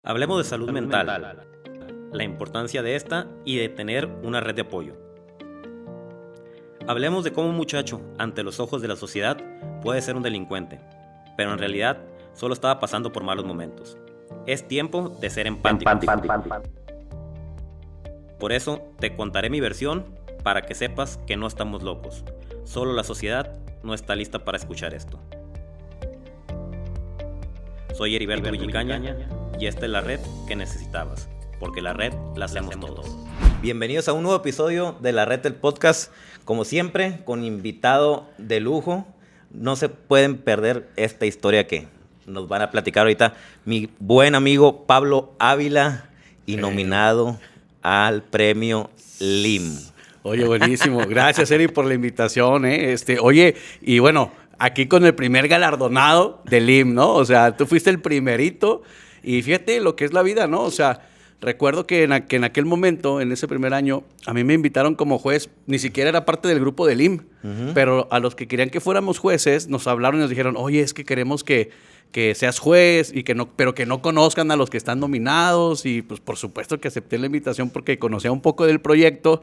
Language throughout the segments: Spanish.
Hablemos de salud mental, la importancia de esta y de tener una red de apoyo. Hablemos de cómo un muchacho, ante los ojos de la sociedad, puede ser un delincuente, pero en realidad solo estaba pasando por malos momentos. Es tiempo de ser empático. Por eso te contaré mi versión para que sepas que no estamos locos. Solo la sociedad no está lista para escuchar esto. Soy Heriberto Villicaña y esta es la red que necesitabas, porque la red la hacemos todos. Bienvenidos a un nuevo episodio de la red del podcast, como siempre, con invitado de lujo. No se pueden perder esta historia que nos van a platicar ahorita mi buen amigo Pablo Ávila y nominado al premio LIM. Oye, buenísimo. Gracias, Eri, por la invitación, ¿eh? Oye, y bueno, aquí con el primer galardonado del LIM, ¿no? O sea, tú fuiste el primerito y fíjate lo que es la vida, ¿no? O sea, recuerdo que en aquel momento, en ese primer año, a mí me invitaron como juez, ni siquiera era parte del grupo del LIM, pero a los que querían que fuéramos jueces, nos hablaron y nos dijeron, oye, es que queremos que seas juez, y pero que no conozcan a los que están nominados, y pues por supuesto que acepté la invitación porque conocía un poco del proyecto.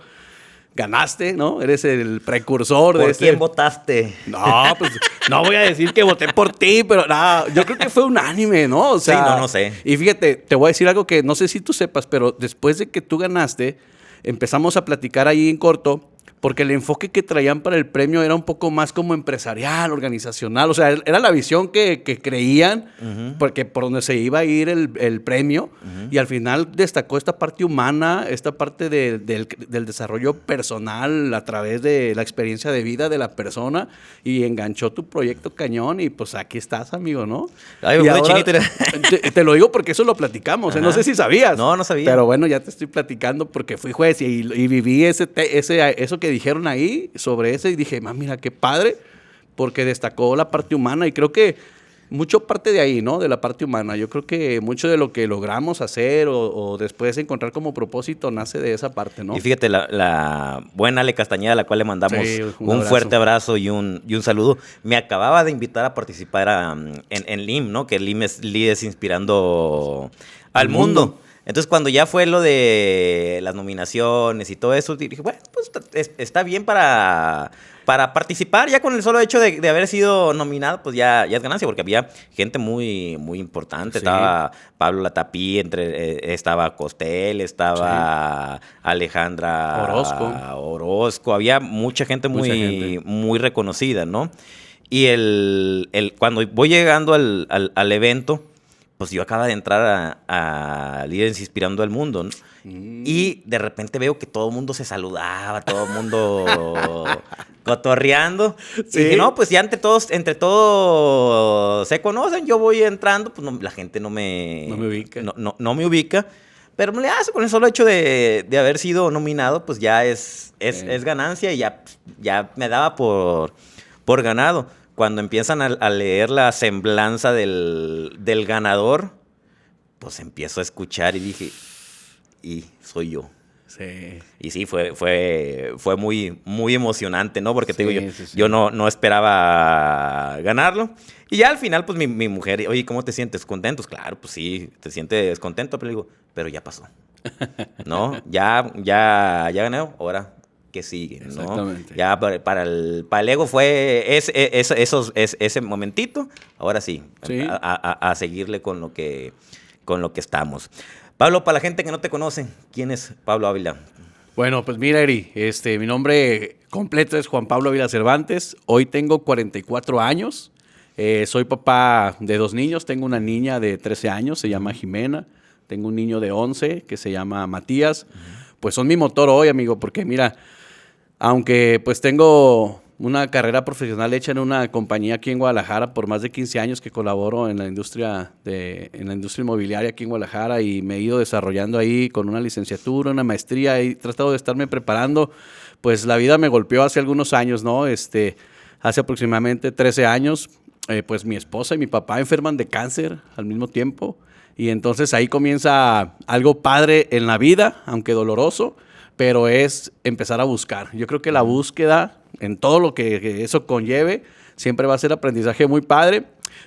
Ganaste, ¿no? Eres el precursor de ¿Por quién votaste? No, pues no voy a decir que voté por ti, pero nada, yo creo que fue unánime, ¿no? O sea, sí, no sé. Y fíjate, te voy a decir algo que no sé si tú sepas, pero después de que tú ganaste, empezamos a platicar ahí en corto, porque el enfoque que traían para el premio era un poco más como empresarial, organizacional. O sea, era la visión que creían, porque por donde se iba a ir el premio. Y al final destacó esta parte humana, esta parte del desarrollo personal a través de la experiencia de vida de la persona. Y enganchó tu proyecto cañón. Y pues aquí estás, amigo, ¿no? Ay, y ahora, te lo digo porque eso lo platicamos. No sé si sabías. No sabía. Pero bueno, ya te estoy platicando porque fui juez y viví eso que dijeron ahí sobre ese, y dije, mira, qué padre, porque destacó la parte humana, y creo que mucho parte de ahí, ¿no? De la parte humana. Yo creo que mucho de lo que logramos hacer o después encontrar como propósito nace de esa parte, ¿no? Y fíjate, la buena Ale Castañeda, a la cual le mandamos un fuerte abrazo y un saludo, me acababa de invitar a participar en LIM, ¿no? Que LIM es Inspirando al Mundo. Entonces, cuando ya fue lo de las nominaciones y todo eso, dije, bueno, pues está bien para participar. Ya con el solo hecho de haber sido nominado, pues ya es ganancia, porque había gente muy, muy importante. Sí. Estaba Pablo Latapí, estaba Costel, estaba Alejandra Orozco. Había mucha gente muy reconocida, ¿no? Y cuando voy llegando al evento, pues yo acaba de entrar a Líderes Inspirando al Mundo, ¿no? Y de repente veo que todo el mundo se saludaba, todo el mundo cotorreando. ¿Sí? Y dije, no, pues ya entre todos se conocen, yo voy entrando, pues no, la gente no me ubica. No me ubica. Pero me le hace con el solo hecho de haber sido nominado, pues ya es ganancia, y ya me daba por ganado. Cuando empiezan a leer la semblanza del ganador, pues empiezo a escuchar y dije, y soy yo. Sí. Y sí, fue muy, muy emocionante, ¿no? Porque te digo, yo no esperaba ganarlo. Y ya al final, pues mi mujer, oye, ¿cómo te sientes? ¿Contentos? Claro, pues sí, te sientes contento, pero digo, pero ya pasó. ¿No? Ya gané, ahora que sigue, ¿no? Exactamente. Ya para el ego fue ese momentito. Ahora sí. A seguirle con lo que estamos. Pablo, para la gente que no te conoce, ¿quién es Pablo Ávila? Bueno, pues mira, Eri, mi nombre completo es Juan Pablo Ávila Cervantes. Hoy tengo 44 años. Soy papá de 2 niños. Tengo una niña de 13 años, se llama Jimena. Tengo un niño de 11 que se llama Matías. Pues son mi motor hoy, amigo, porque mira, aunque pues tengo una carrera profesional hecha en una compañía aquí en Guadalajara por más de 15 años que colaboro en la industria inmobiliaria aquí en Guadalajara, y me he ido desarrollando ahí con una licenciatura, una maestría, y he tratado de estarme preparando. Pues la vida me golpeó hace algunos años, ¿no? Hace aproximadamente 13 años, pues mi esposa y mi papá enferman de cáncer al mismo tiempo, y entonces ahí comienza algo padre en la vida, aunque doloroso, pero es empezar a buscar. Yo creo que la búsqueda, en todo lo que eso conlleve, siempre va a ser aprendizaje muy padre.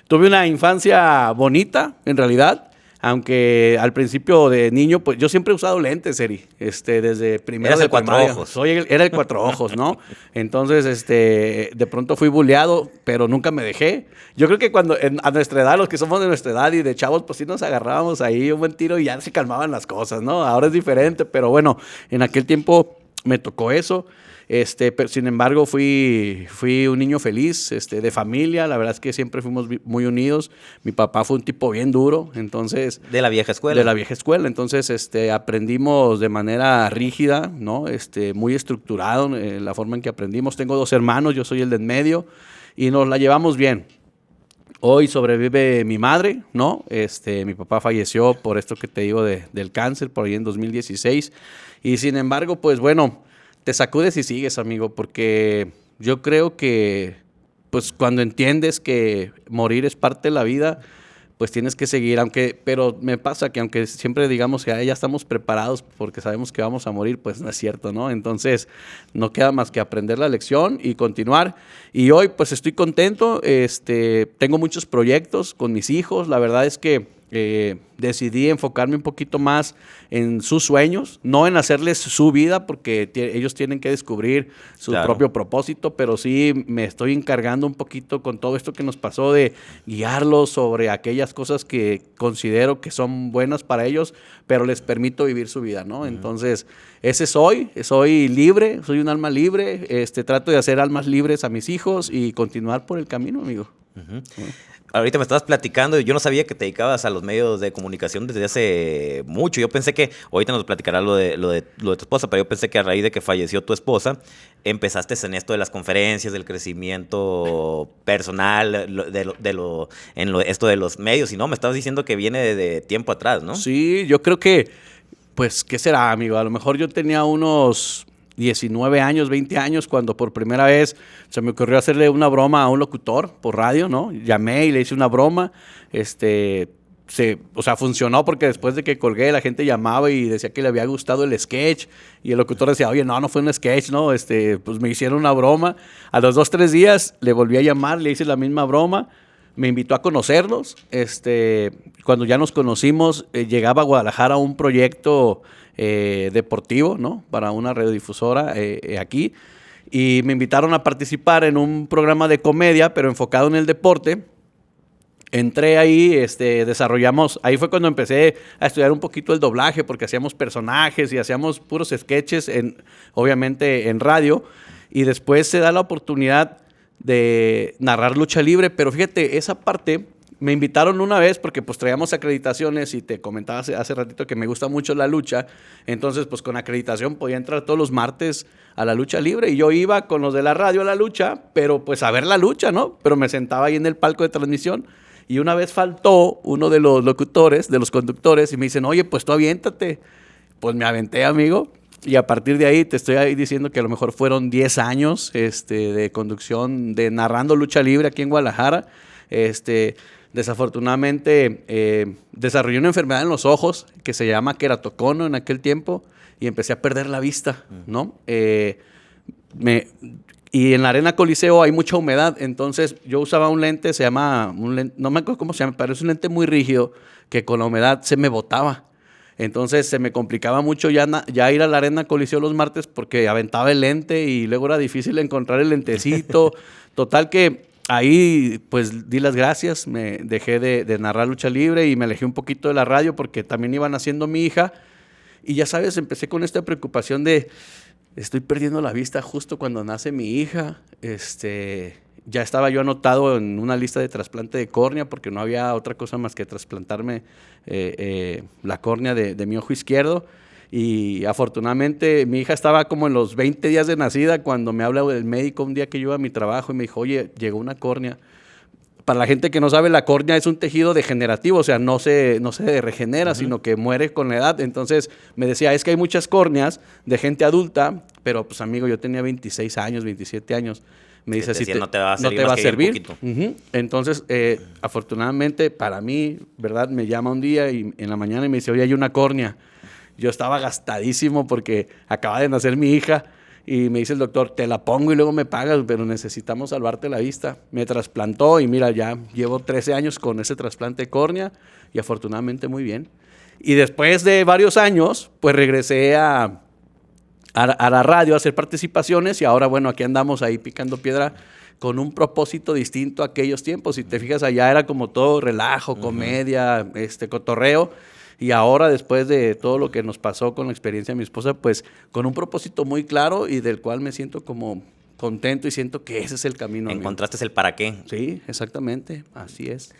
Tuve una infancia bonita, en realidad. Aunque al principio de niño, pues yo siempre he usado lentes, Eri. Desde primero de cuatro primaria. ojos. Era el cuatro ojos, ¿no? Entonces, de pronto fui bulleado, pero nunca me dejé. Yo creo que a nuestra edad, los que somos de nuestra edad y de chavos, pues sí nos agarrábamos ahí un buen tiro y ya se calmaban las cosas, ¿no? Ahora es diferente, pero bueno, en aquel tiempo me tocó eso. Pero sin embargo, fui un niño feliz, de familia. La verdad es que siempre fuimos muy unidos. Mi papá fue un tipo bien duro, entonces... De la vieja escuela. De la vieja escuela. Entonces, aprendimos de manera rígida, ¿no? Muy estructurado la forma en que aprendimos. Tengo 2 hermanos, yo soy el de en medio, y nos la llevamos bien. Hoy sobrevive mi madre, ¿no? Mi papá falleció por esto que te digo del cáncer, por ahí en 2016. Y sin embargo, pues bueno... Te sacudes y sigues, amigo, porque yo creo que pues cuando entiendes que morir es parte de la vida, pues tienes que seguir, pero me pasa que aunque siempre digamos que ya estamos preparados porque sabemos que vamos a morir, pues no es cierto, ¿no? Entonces no queda más que aprender la lección y continuar. Y hoy pues estoy contento, tengo muchos proyectos con mis hijos, la verdad es que decidí enfocarme un poquito más en sus sueños, no en hacerles su vida, porque ellos tienen que descubrir su propio propósito, pero sí me estoy encargando un poquito con todo esto que nos pasó de guiarlos sobre aquellas cosas que considero que son buenas para ellos, pero les permito vivir su vida, ¿no? Entonces, ese soy libre, soy un alma libre, trato de hacer almas libres a mis hijos y continuar por el camino, amigo. Ahorita me estabas platicando y yo no sabía que te dedicabas a los medios de comunicación desde hace mucho. Yo pensé que, ahorita nos platicarás lo de tu esposa, pero yo pensé que a raíz de que falleció tu esposa, empezaste en esto de las conferencias, del crecimiento personal, esto de los medios. Y no, me estabas diciendo que viene de tiempo atrás, ¿no? Sí, yo creo que, pues, ¿qué será, amigo? A lo mejor yo tenía unos 19 años, 20 años, cuando por primera vez se me ocurrió hacerle una broma a un locutor por radio, ¿no? Llamé y le hice una broma, funcionó porque después de que colgué la gente llamaba y decía que le había gustado el sketch y el locutor decía, oye, no fue un sketch, ¿no? Pues me hicieron una broma. A los 2, 3 días le volví a llamar, le hice la misma broma. Me invitó a conocerlos. Cuando ya nos conocimos, llegaba a Guadalajara un proyecto deportivo, ¿no? Para una radiodifusora aquí. Y me invitaron a participar en un programa de comedia, pero enfocado en el deporte. Entré ahí, desarrollamos, ahí fue cuando empecé a estudiar un poquito el doblaje, porque hacíamos personajes y hacíamos puros sketches, obviamente en radio. Y después se da la oportunidad de narrar lucha libre, pero fíjate, esa parte me invitaron una vez porque pues traíamos acreditaciones y te comentaba hace ratito que me gusta mucho la lucha, entonces pues con acreditación podía entrar todos los martes a la lucha libre y yo iba con los de la radio a la lucha, pero pues a ver la lucha, ¿no? Pero me sentaba ahí en el palco de transmisión y una vez faltó uno de los locutores, de los conductores y me dicen, oye, pues tú aviéntate. Pues me aventé, amigo. Y a partir de ahí te estoy ahí diciendo que a lo mejor fueron 10 años de conducción, de narrando lucha libre aquí en Guadalajara. Desafortunadamente desarrollé una enfermedad en los ojos que se llama queratocono en aquel tiempo y empecé a perder la vista, ¿no? Y en la Arena Coliseo hay mucha humedad, entonces yo usaba un lente, no me acuerdo cómo se llama, pero es un lente muy rígido que con la humedad se me botaba. Entonces se me complicaba mucho ya ir a la Arena Coliseo los martes porque aventaba el lente y luego era difícil encontrar el lentecito. Total que ahí pues di las gracias, me dejé de narrar lucha libre y me alejé un poquito de la radio porque también iba naciendo mi hija. Y ya sabes, empecé con esta preocupación de estoy perdiendo la vista justo cuando nace mi hija. Ya estaba yo anotado en una lista de trasplante de córnea porque no había otra cosa más que trasplantarme la córnea de mi ojo izquierdo. Y afortunadamente mi hija estaba como en los 20 días de nacida cuando me habla el médico un día que yo iba a mi trabajo y me dijo, oye, llegó una córnea. Para la gente que no sabe, la córnea es un tejido degenerativo, o sea, no se regenera, sino que muere con la edad. Entonces me decía, es que hay muchas córneas de gente adulta, pero pues amigo, yo tenía 26 años, 27 años. Me dice, si no te va a servir. Entonces, afortunadamente para mí, ¿verdad? Me llama un día y en la mañana y me dice, oye, hay una córnea. Yo estaba gastadísimo porque acaba de nacer mi hija Y me dice el doctor, te la pongo y luego me pagas, pero necesitamos salvarte la vista. Me trasplantó y mira, ya llevo 13 años con ese trasplante de córnea y afortunadamente muy bien. Y después de varios años, pues regresé a la radio a hacer participaciones y ahora, bueno, aquí andamos ahí picando piedra con un propósito distinto a aquellos tiempos. Si te fijas, allá era como todo relajo, comedia, cotorreo. Y ahora, después de todo lo que nos pasó con la experiencia de mi esposa, pues con un propósito muy claro y del cual me siento como contento y siento que ese es el camino. Encontraste el para qué. Sí, exactamente, así es.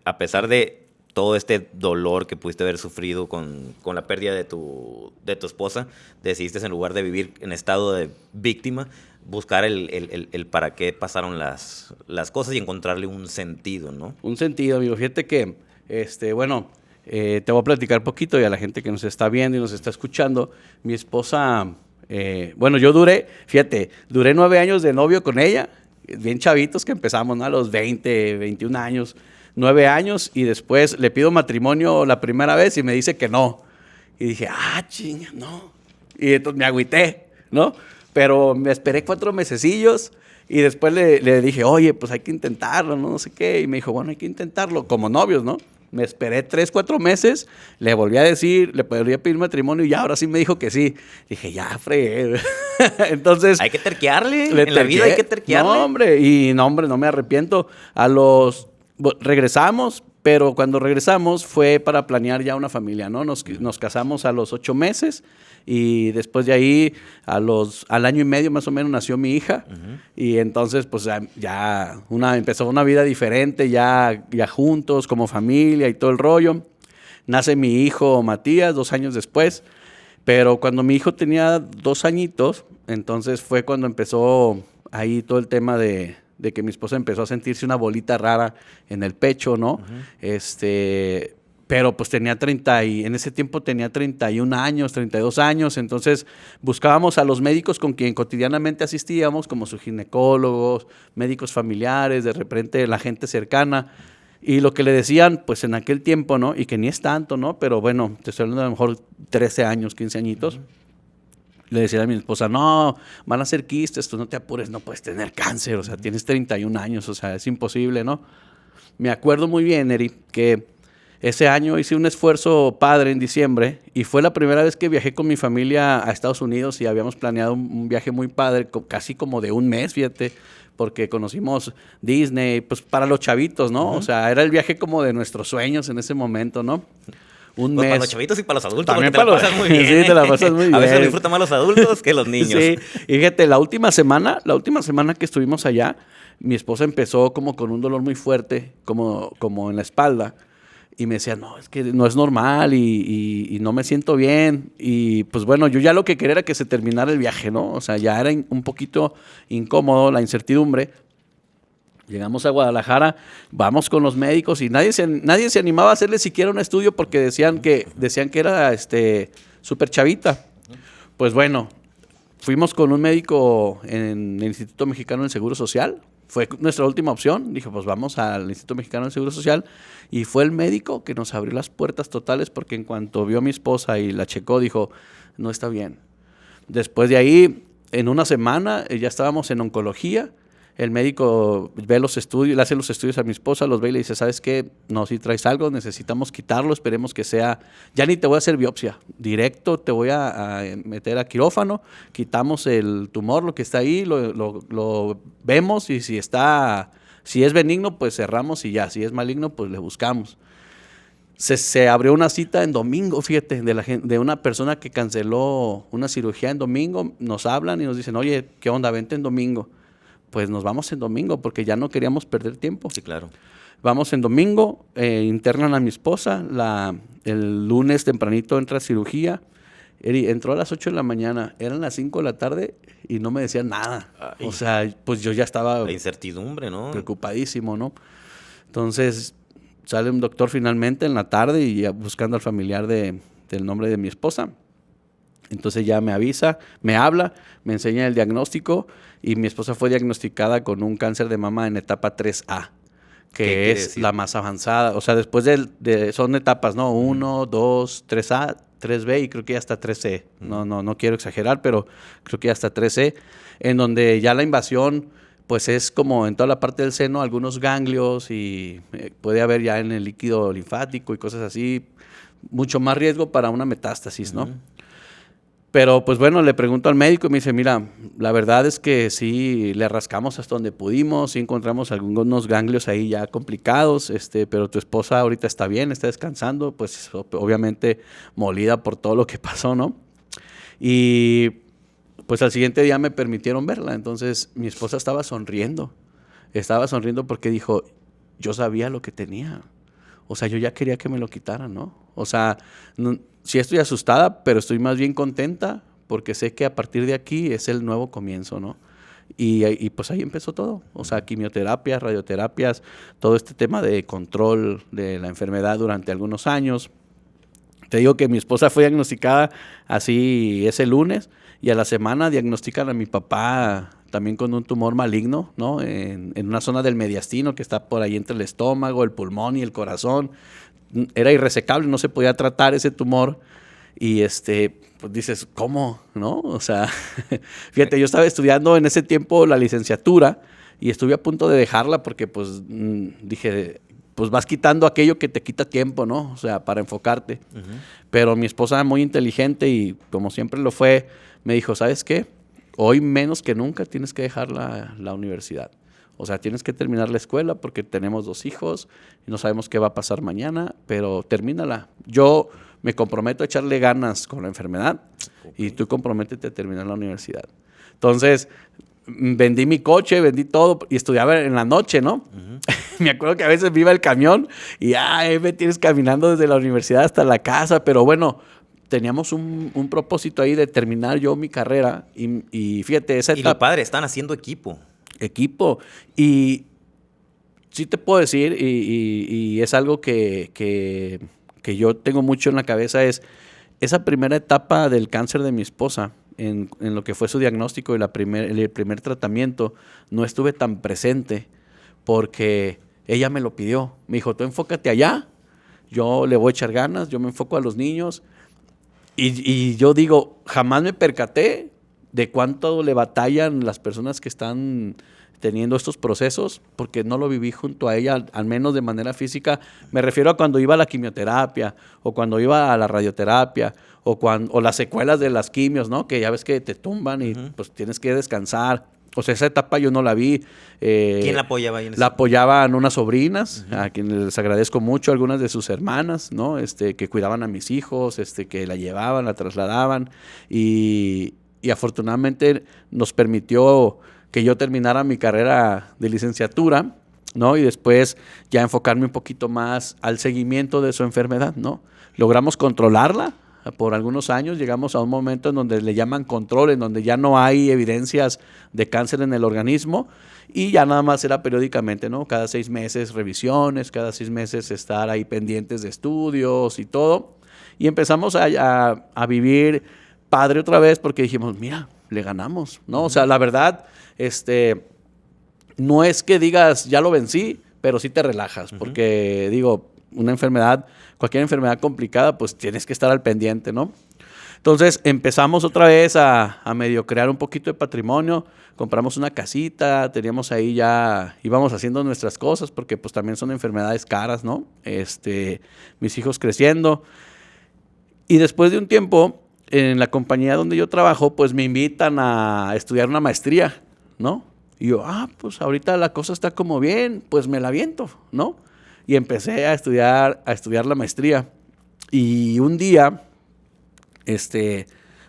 A pesar de todo este dolor que pudiste haber sufrido con la pérdida de tu esposa, decidiste, en lugar de vivir en estado de víctima, buscar el para qué pasaron las cosas y encontrarle un sentido, ¿no? Un sentido, amigo. Fíjate que, te voy a platicar poquito y a la gente que nos está viendo y nos está escuchando. Mi esposa, yo duré 9 años de novio con ella, bien chavitos que empezamos, ¿no? A los 20, 21 años, 9 años, y después le pido matrimonio la primera vez y me dice que no. Y dije, chinga, no. Y entonces me agüité, ¿no? Pero me esperé 4 mesecillos y después le dije, oye, pues hay que intentarlo, ¿no? No sé qué. Y me dijo, bueno, hay que intentarlo, como novios, ¿no? Me esperé 3, 4 meses, le volví a decir, le volví a pedir matrimonio y ya ahora sí me dijo que sí. Dije, ya, fregué. Entonces... Hay que terquearle, en la vida hay que terquearle. No, hombre, no me arrepiento. Regresamos, pero cuando regresamos fue para planear ya una familia, ¿no? Nos casamos a los 8 meses y después de ahí, al año y medio más o menos, nació mi hija. Uh-huh. Y entonces, pues ya empezó una vida diferente, ya juntos, como familia y todo el rollo. Nace mi hijo Matías 2 años después, pero cuando mi hijo tenía 2 añitos, entonces fue cuando empezó ahí todo el tema de que mi esposa empezó a sentirse una bolita rara en el pecho, ¿no? Uh-huh. Pero pues en ese tiempo tenía 31 años, 32 años, entonces buscábamos a los médicos con quien cotidianamente asistíamos, como sus ginecólogos, médicos familiares, de repente la gente cercana, y lo que le decían, pues en aquel tiempo, ¿no? Y que ni es tanto, ¿no? Pero bueno, te estoy hablando de a lo mejor 13 años, 15 añitos. Uh-huh. Le decía a mi esposa, no, van a ser quistes, tú no te apures, no puedes tener cáncer, o sea, tienes 31 años, o sea, es imposible, ¿no? Me acuerdo muy bien, Eri, que ese año hice un esfuerzo padre en diciembre y fue la primera vez que viajé con mi familia a Estados Unidos y habíamos planeado un viaje muy padre, casi como de un mes, fíjate, porque conocimos Disney, pues para los chavitos, ¿no? Uh-huh. O sea, era el viaje como de nuestros sueños en ese momento, ¿no? Un mes. Para los chavitos y para los adultos, también porque te la pasas muy bien. Sí, te la pasas muy bien. A veces lo disfrutan más los adultos que los niños. Sí, y fíjate, la última semana que estuvimos allá, mi esposa empezó como con un dolor muy fuerte, como en la espalda, y me decía, no, es que no es normal y no me siento bien. Y pues bueno, yo ya lo que quería era que se terminara el viaje, ¿no? O sea, ya era un poquito incómodo la incertidumbre. Llegamos a Guadalajara, vamos con los médicos y nadie se animaba a hacerle siquiera un estudio porque decían que era súper chavita. Pues bueno, fuimos con un médico en el Instituto Mexicano del Seguro Social. Fue nuestra última opción. Dije, pues vamos al Instituto Mexicano del Seguro Social. Y fue el médico que nos abrió las puertas totales porque en cuanto vio a mi esposa y la checó, dijo, no está bien. Después de ahí, en una semana, ya estábamos en oncología. El médico ve los estudios, le hace los estudios a mi esposa, los ve y le dice, ¿sabes qué? No, si traes algo, necesitamos quitarlo, esperemos que sea, ya ni te voy a hacer biopsia, directo te voy a meter a quirófano, quitamos el tumor, lo que está ahí, lo vemos y si es benigno, pues cerramos y ya, si es maligno, pues le buscamos. Se abrió una cita en domingo, fíjate, de una persona que canceló una cirugía en domingo, nos hablan y nos dicen, oye, ¿qué onda? Vente en domingo. Pues nos vamos en domingo porque ya no queríamos perder tiempo. Sí, claro. Vamos en domingo, internan a mi esposa, el lunes tempranito entra a cirugía, entró a las 8 de la mañana, eran las 5 de la tarde y no me decían nada. Ay. O sea, pues yo ya estaba... La incertidumbre, ¿no? Preocupadísimo, ¿no? Entonces sale un doctor finalmente en la tarde y ya buscando al familiar del nombre de mi esposa. Entonces ya me avisa, me habla, me enseña el diagnóstico y mi esposa fue diagnosticada con un cáncer de mama en etapa 3A, que es la más avanzada. O sea, después son etapas, ¿no? 1, 2, 3A, 3B y creo que ya está 3C. No quiero exagerar, pero creo que ya está 3C, en donde ya la invasión pues es como en toda la parte del seno, algunos ganglios y puede haber ya en el líquido linfático y cosas así, mucho más riesgo para una metástasis, ¿no? Pero pues bueno, le pregunto al médico y me dice, mira, la verdad es que sí le rascamos hasta donde pudimos, sí encontramos algunos ganglios ahí ya complicados, pero tu esposa ahorita está bien, está descansando, pues obviamente molida por todo lo que pasó, ¿no? Y pues al siguiente día me permitieron verla, entonces mi esposa estaba sonriendo porque dijo, yo sabía lo que tenía, o sea, yo ya quería que me lo quitaran, ¿no? O sea, sí estoy asustada, pero estoy más bien contenta porque sé que a partir de aquí es el nuevo comienzo, ¿no? Y pues ahí empezó todo, o sea, quimioterapias, radioterapias, todo este tema de control de la enfermedad durante algunos años. Te digo que mi esposa fue diagnosticada así ese lunes y a la semana diagnostican a mi papá también con un tumor maligno, ¿no? En una zona del mediastino que está por ahí entre el estómago, el pulmón y el corazón. Era irresecable, no se podía tratar ese tumor y pues dices, ¿cómo? ¿No? O sea, fíjate, yo estaba estudiando en ese tiempo la licenciatura y estuve a punto de dejarla porque pues dije, pues vas quitando aquello que te quita tiempo, ¿no? O sea, para enfocarte. Pero mi esposa, muy inteligente y como siempre lo fue, me dijo, ¿sabes qué? Hoy menos que nunca tienes que dejar la universidad. O sea, tienes que terminar la escuela porque tenemos 2 hijos y no sabemos qué va a pasar mañana, pero termínala. Yo me comprometo a echarle ganas con la enfermedad y tú comprométete a terminar la universidad. Entonces, vendí mi coche, vendí todo y estudiaba en la noche, ¿no? Me acuerdo que a veces me iba el camión y me tienes caminando desde la universidad hasta la casa, pero bueno, teníamos un propósito ahí de terminar yo mi carrera y fíjate, esa etapa. Y lo padre, están haciendo equipo. Y sí te puedo decir, y es algo que yo tengo mucho en la cabeza, es esa primera etapa del cáncer de mi esposa, en lo que fue su diagnóstico y el primer tratamiento, no estuve tan presente porque ella me lo pidió. Me dijo, tú enfócate allá, yo le voy a echar ganas, yo me enfoco a los niños. Y yo digo, jamás me percaté de cuánto le batallan las personas que están teniendo estos procesos, porque no lo viví junto a ella, al menos de manera física. Me refiero a cuando iba a la quimioterapia, o cuando iba a la radioterapia, o las secuelas de las quimios, ¿no? Que ya ves que te tumban y pues tienes que descansar. O sea, esa etapa yo no la vi. ¿Quién la apoyaba ahí en La apoyaban unas sobrinas, a quienes les agradezco mucho, algunas de sus hermanas, ¿no? Que cuidaban a mis hijos, que la llevaban, la trasladaban. Y afortunadamente nos permitió que yo terminara mi carrera de licenciatura, ¿no? Y después ya enfocarme un poquito más al seguimiento de su enfermedad, ¿no? Logramos controlarla por algunos años, llegamos a un momento en donde le llaman control, en donde ya no hay evidencias de cáncer en el organismo y ya nada más era periódicamente, ¿no? Cada 6 meses revisiones, cada 6 meses estar ahí pendientes de estudios y todo. Y empezamos a vivir padre otra vez porque dijimos, mira, le ganamos, ¿no? O sea, la verdad, no es que digas, ya lo vencí, pero sí te relajas, porque digo, cualquier enfermedad complicada, pues tienes que estar al pendiente, ¿no? Entonces empezamos otra vez a medio crear un poquito de patrimonio, compramos una casita, teníamos ahí ya, íbamos haciendo nuestras cosas, porque pues también son enfermedades caras, ¿no? Mis hijos creciendo. Y después de un tiempo, en la compañía donde yo trabajo, pues me invitan a estudiar una maestría, ¿no? Y yo, pues ahorita la cosa está como bien, pues me la aviento, ¿no? Y empecé a estudiar la maestría. Y un día,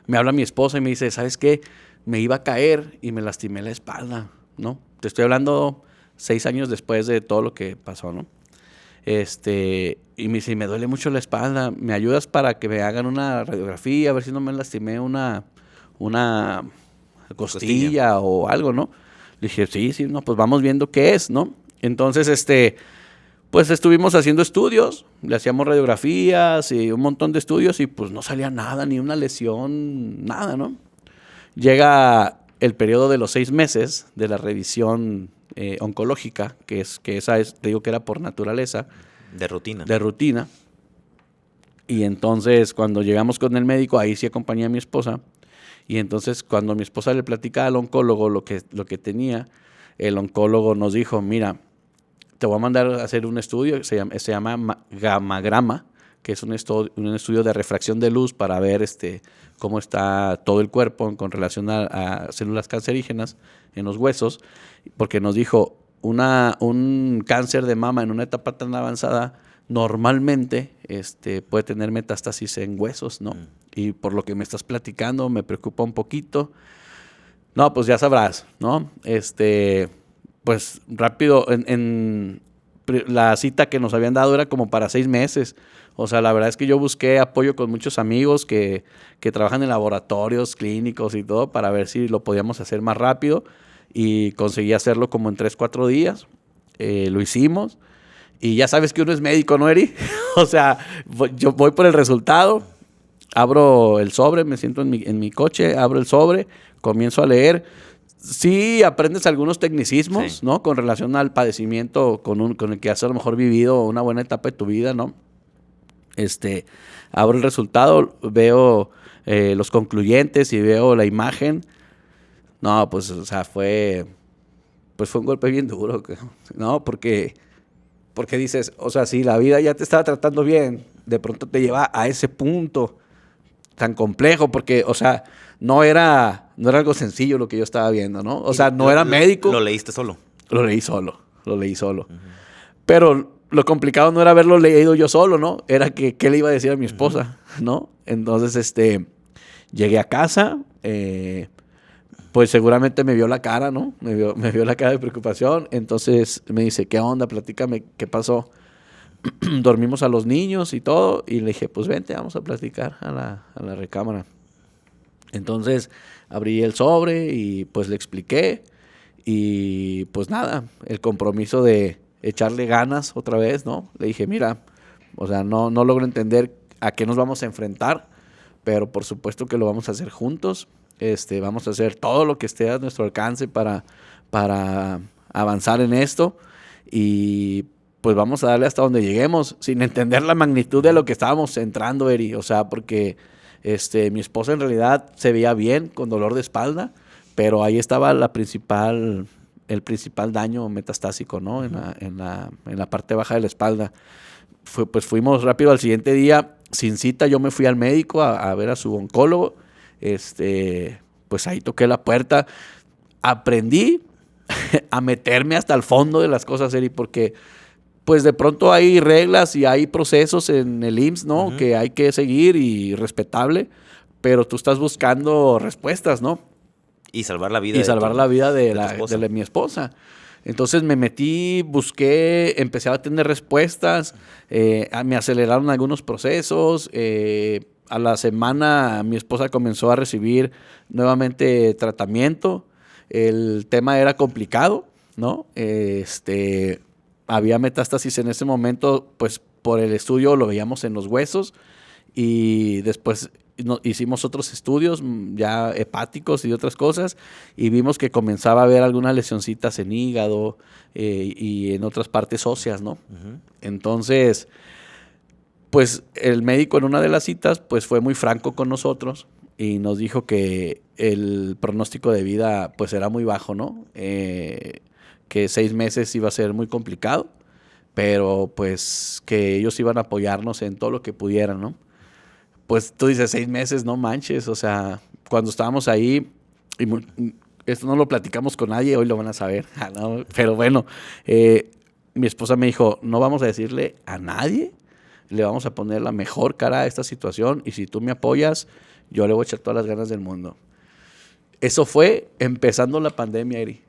me habla mi esposa y me dice, ¿sabes qué? Me iba a caer y me lastimé la espalda, ¿no? Te estoy hablando 6 años después de todo lo que pasó, ¿no? Y me dice, me duele mucho la espalda, ¿me ayudas para que me hagan una radiografía, a ver si no me lastimé una costilla o algo, ¿no? Le dije, sí, no, pues vamos viendo qué es, ¿no? Entonces, pues estuvimos haciendo estudios, le hacíamos radiografías y un montón de estudios y pues no salía nada, ni una lesión, nada, ¿no? Llega el periodo de los 6 meses de la revisión oncológica, que esa es, te digo que era por naturaleza. De rutina. De rutina. Y entonces, cuando llegamos con el médico, ahí sí acompañé a mi esposa. Y entonces, cuando mi esposa le platica al oncólogo lo que tenía, el oncólogo nos dijo, mira, te voy a mandar a hacer un estudio que se llama gamagrama, que es un estudio de refracción de luz para ver cómo está todo el cuerpo con relación a células cancerígenas en los huesos, porque nos dijo, un cáncer de mama en una etapa tan avanzada normalmente puede tener metástasis en huesos, ¿no? Y por lo que me estás platicando me preocupa un poquito. No, pues ya sabrás, ¿no? Pues rápido, la cita que nos habían dado era como para 6 meses. O sea, la verdad es que yo busqué apoyo con muchos amigos que trabajan en laboratorios clínicos y todo para ver si lo podíamos hacer más rápido y conseguí hacerlo como en 3, 4 días. Lo hicimos y ya sabes que uno es médico, ¿no, Eri? O sea, yo voy por el resultado, abro el sobre, me siento en mi coche, abro el sobre, comienzo a leer. Sí, aprendes algunos tecnicismos, sí, ¿no? Con relación al padecimiento con el que has a lo mejor vivido una buena etapa de tu vida, ¿no? Abro el resultado, veo los concluyentes y veo la imagen. No, pues, o sea, fue un golpe bien duro, ¿no? Porque dices, o sea, si la vida ya te estaba tratando bien, de pronto te lleva a ese punto tan complejo, porque, o sea, no era algo sencillo lo que yo estaba viendo, ¿no? O sea, no era médico. ¿Lo leíste solo? Lo leí solo. Uh-huh. Pero lo complicado no era haberlo leído yo solo, ¿no? Era qué le iba a decir a mi esposa, uh-huh, ¿no? Entonces, llegué a casa, pues seguramente me vio la cara, ¿no? Me vio la cara de preocupación. Entonces me dice, ¿qué onda? Platícame, ¿qué pasó? Dormimos a los niños y todo. Y le dije, pues vente, vamos a platicar a la recámara. Entonces abrí el sobre y pues le expliqué. Y pues nada, el compromiso de echarle ganas otra vez, ¿no? Le dije, mira, o sea, no logro entender a qué nos vamos a enfrentar, pero por supuesto que lo vamos a hacer juntos. Vamos a hacer todo lo que esté a nuestro alcance para avanzar en esto y pues vamos a darle hasta donde lleguemos, sin entender la magnitud de lo que estábamos entrando, Eri. O sea, porque mi esposa en realidad se veía bien con dolor de espalda, pero ahí estaba el principal daño metastásico, ¿no? En la parte baja de la espalda. Pues fuimos rápido al siguiente día, sin cita, yo me fui al médico a ver a su oncólogo. Pues ahí toqué la puerta, aprendí a meterme hasta el fondo de las cosas, Eri, porque pues de pronto hay reglas y hay procesos en el IMSS, ¿no? Uh-huh. Que hay que seguir y respetable, pero tú estás buscando respuestas, ¿no? Y salvar la vida. De mi esposa. Entonces me metí, busqué, empecé a tener respuestas, me aceleraron algunos procesos, a la semana mi esposa comenzó a recibir nuevamente tratamiento. El tema era complicado, ¿no? Había metástasis en ese momento, pues por el estudio lo veíamos en los huesos y después hicimos otros estudios ya hepáticos y otras cosas y vimos que comenzaba a haber algunas lesioncitas en hígado y en otras partes óseas, ¿no? Uh-huh. Entonces, pues el médico en una de las citas pues fue muy franco con nosotros y nos dijo que el pronóstico de vida pues era muy bajo, ¿no? Que 6 meses iba a ser muy complicado, pero pues que ellos iban a apoyarnos en todo lo que pudieran, ¿no? Pues tú dices 6 meses, no manches, o sea, cuando estábamos ahí, y esto no lo platicamos con nadie, hoy lo van a saber, ¿no? Pero bueno, mi esposa me dijo, no vamos a decirle a nadie, le vamos a poner la mejor cara a esta situación y si tú me apoyas, yo le voy a echar todas las ganas del mundo. Eso fue empezando la pandemia, Eri.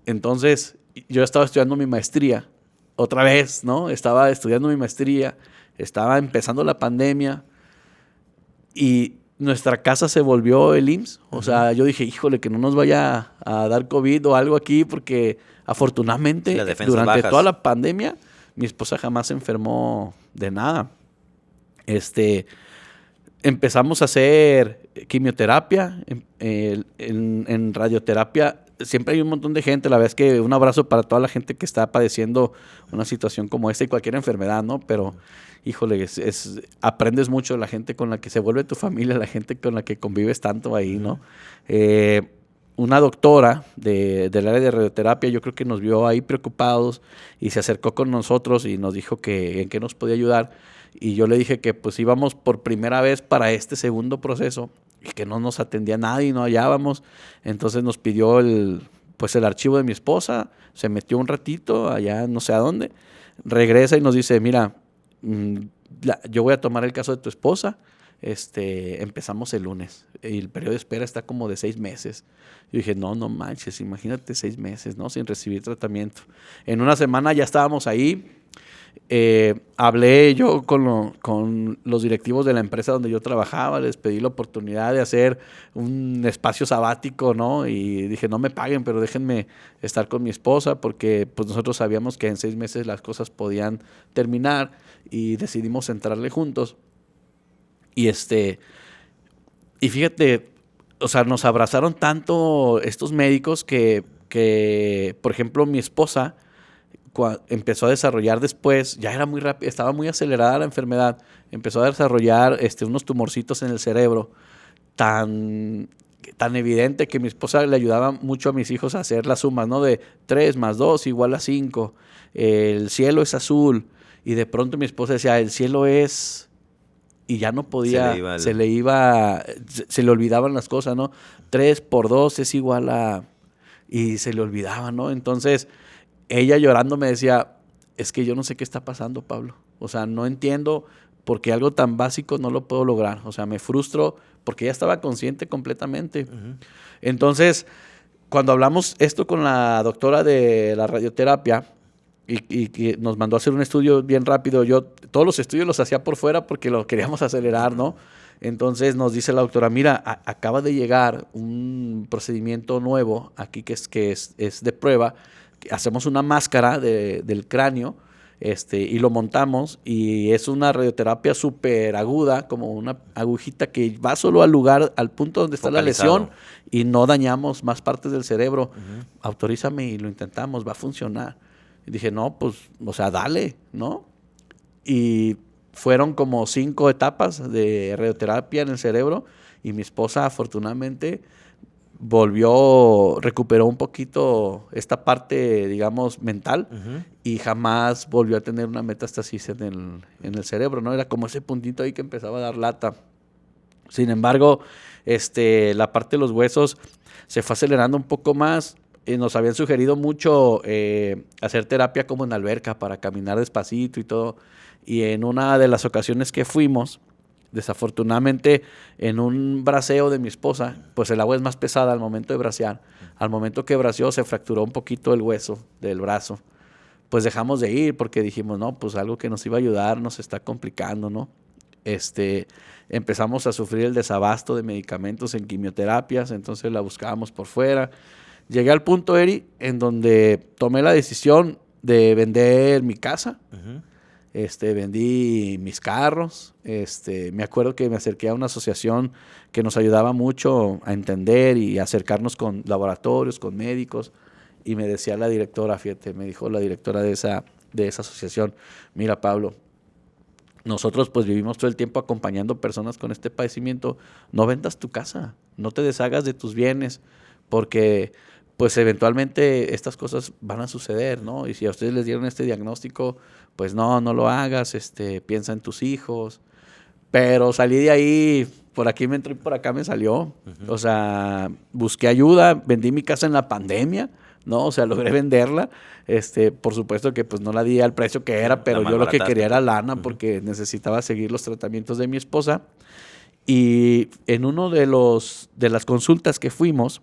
Entonces, yo estaba estudiando mi maestría, otra vez, ¿no? Estaba estudiando mi maestría, estaba empezando la pandemia y nuestra casa se volvió el IMSS. O sea, yo dije, híjole, que no nos vaya a dar COVID o algo aquí, porque afortunadamente durante toda la pandemia mi esposa jamás se enfermó de nada. Empezamos a hacer quimioterapia, en radioterapia siempre hay un montón de gente. La verdad es que un abrazo para toda la gente que está padeciendo una situación como esta y cualquier enfermedad, ¿no? Pero, híjole, aprendes mucho de la gente con la que se vuelve tu familia, la gente con la que convives tanto ahí, ¿no? Una doctora del área de radioterapia, yo creo que nos vio ahí preocupados y se acercó con nosotros y nos dijo que en qué nos podía ayudar. Y yo le dije que pues íbamos por primera vez para este segundo proceso y que no nos atendía nadie y no hallábamos. Entonces nos pidió el archivo de mi esposa, se metió un ratito allá no sé a dónde, regresa y nos dice, mira, yo voy a tomar el caso de tu esposa, empezamos el lunes y el periodo de espera está como de 6 meses. Yo dije, no manches, imagínate 6 meses, ¿no? Sin recibir tratamiento. En una semana ya estábamos ahí. Hablé yo con los directivos de la empresa donde yo trabajaba, les pedí la oportunidad de hacer un espacio sabático, ¿no? Y dije, no me paguen, pero déjenme estar con mi esposa porque pues nosotros sabíamos que en 6 meses las cosas podían terminar y decidimos entrarle juntos. Y fíjate, o sea, nos abrazaron tanto estos médicos que por ejemplo, mi esposa empezó a desarrollar después, ya era muy rápido, estaba muy acelerada la enfermedad, empezó a desarrollar unos tumorcitos en el cerebro tan evidente que mi esposa le ayudaba mucho a mis hijos a hacer las sumas, ¿no? De 3 más 2 igual a 5, el cielo es azul, y de pronto mi esposa decía, el cielo es... Y ya no podía, se le olvidaban las cosas, ¿no? 3 por 2 es igual a... Y se le olvidaba, ¿no? Entonces, ella llorando me decía, es que yo no sé qué está pasando, Pablo. O sea, no entiendo por qué algo tan básico no lo puedo lograr. O sea, me frustro porque ella estaba consciente completamente. Uh-huh. Entonces, cuando hablamos esto con la doctora de la radioterapia, y que nos mandó a hacer un estudio bien rápido. Yo todos los estudios los hacía por fuera porque lo queríamos acelerar, ¿no? Entonces nos dice la doctora, mira, acaba de llegar un procedimiento nuevo aquí que es de prueba. Hacemos una máscara del cráneo y lo montamos y es una radioterapia súper aguda, como una agujita que va solo al lugar, al punto donde está focalizado la lesión y no dañamos más partes del cerebro. Uh-huh. Autorízame y lo intentamos, va a funcionar. Y dije, no, pues, o sea, dale, ¿no? Y fueron como 5 etapas de radioterapia en el cerebro y mi esposa afortunadamente recuperó un poquito esta parte, digamos, mental. Uh-huh. Y jamás volvió a tener una metástasis en el cerebro, ¿no? Era como ese puntito ahí que empezaba a dar lata. Sin embargo, la parte de los huesos se fue acelerando un poco más. Nos habían sugerido mucho hacer terapia como en alberca para caminar despacito y todo. Y en una de las ocasiones que fuimos, desafortunadamente en un braceo de mi esposa, pues el agua es más pesada al momento de bracear. Al momento que braceó se fracturó un poquito el hueso del brazo. Pues dejamos de ir porque dijimos, no, pues algo que nos iba a ayudar nos está complicando, ¿no? Empezamos a sufrir el desabasto de medicamentos en quimioterapias, entonces la buscábamos por fuera. Llegué al punto, Eri, en donde tomé la decisión de vender mi casa. Uh-huh. Vendí mis carros. Me acuerdo que me acerqué a una asociación que nos ayudaba mucho a entender y acercarnos con laboratorios, con médicos. Y me decía la directora, fíjate, me dijo la directora de esa asociación, mira, Pablo, nosotros pues vivimos todo el tiempo acompañando personas con este padecimiento. No vendas tu casa, no te deshagas de tus bienes, porque pues eventualmente estas cosas van a suceder, ¿no? Y si a ustedes les dieron este diagnóstico, pues no lo hagas, piensa en tus hijos. Pero salí de ahí, por aquí me entró y por acá me salió. Uh-huh. O sea, busqué ayuda, vendí mi casa en la pandemia, ¿no? O sea, logré venderla. Por supuesto que pues no la di al precio que era, pero yo lo que quería era lana porque necesitaba seguir los tratamientos de mi esposa. Y en uno de las consultas que fuimos,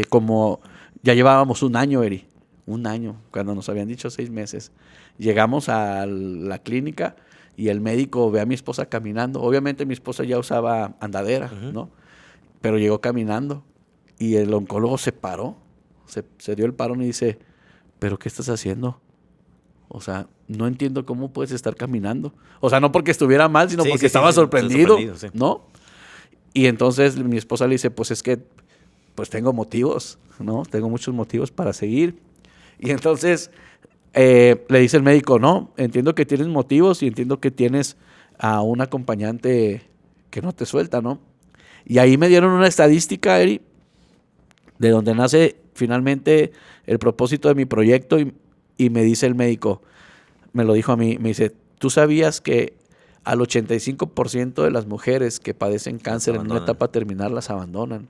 como ya llevábamos un año, Eri, un año, cuando nos habían dicho 6 meses, llegamos a la clínica y el médico ve a mi esposa caminando. Obviamente mi esposa ya usaba andadera, uh-huh, ¿no? Pero llegó caminando y el oncólogo se paró, se dio el parón y dice, ¿pero qué estás haciendo? O sea, no entiendo cómo puedes estar caminando. O sea, no porque estuviera mal, sino porque estaba sorprendido, ¿no? Y entonces mi esposa le dice, pues es que pues tengo motivos, ¿no? Tengo muchos motivos para seguir. Y entonces le dice el médico, no, entiendo que tienes motivos y entiendo que tienes a un acompañante que no te suelta, ¿no? Y ahí me dieron una estadística, Eri, de donde nace finalmente el propósito de mi proyecto y me dice el médico, me lo dijo a mí, me dice, ¿tú sabías que al 85% de las mujeres que padecen cáncer en una etapa terminal las abandonan?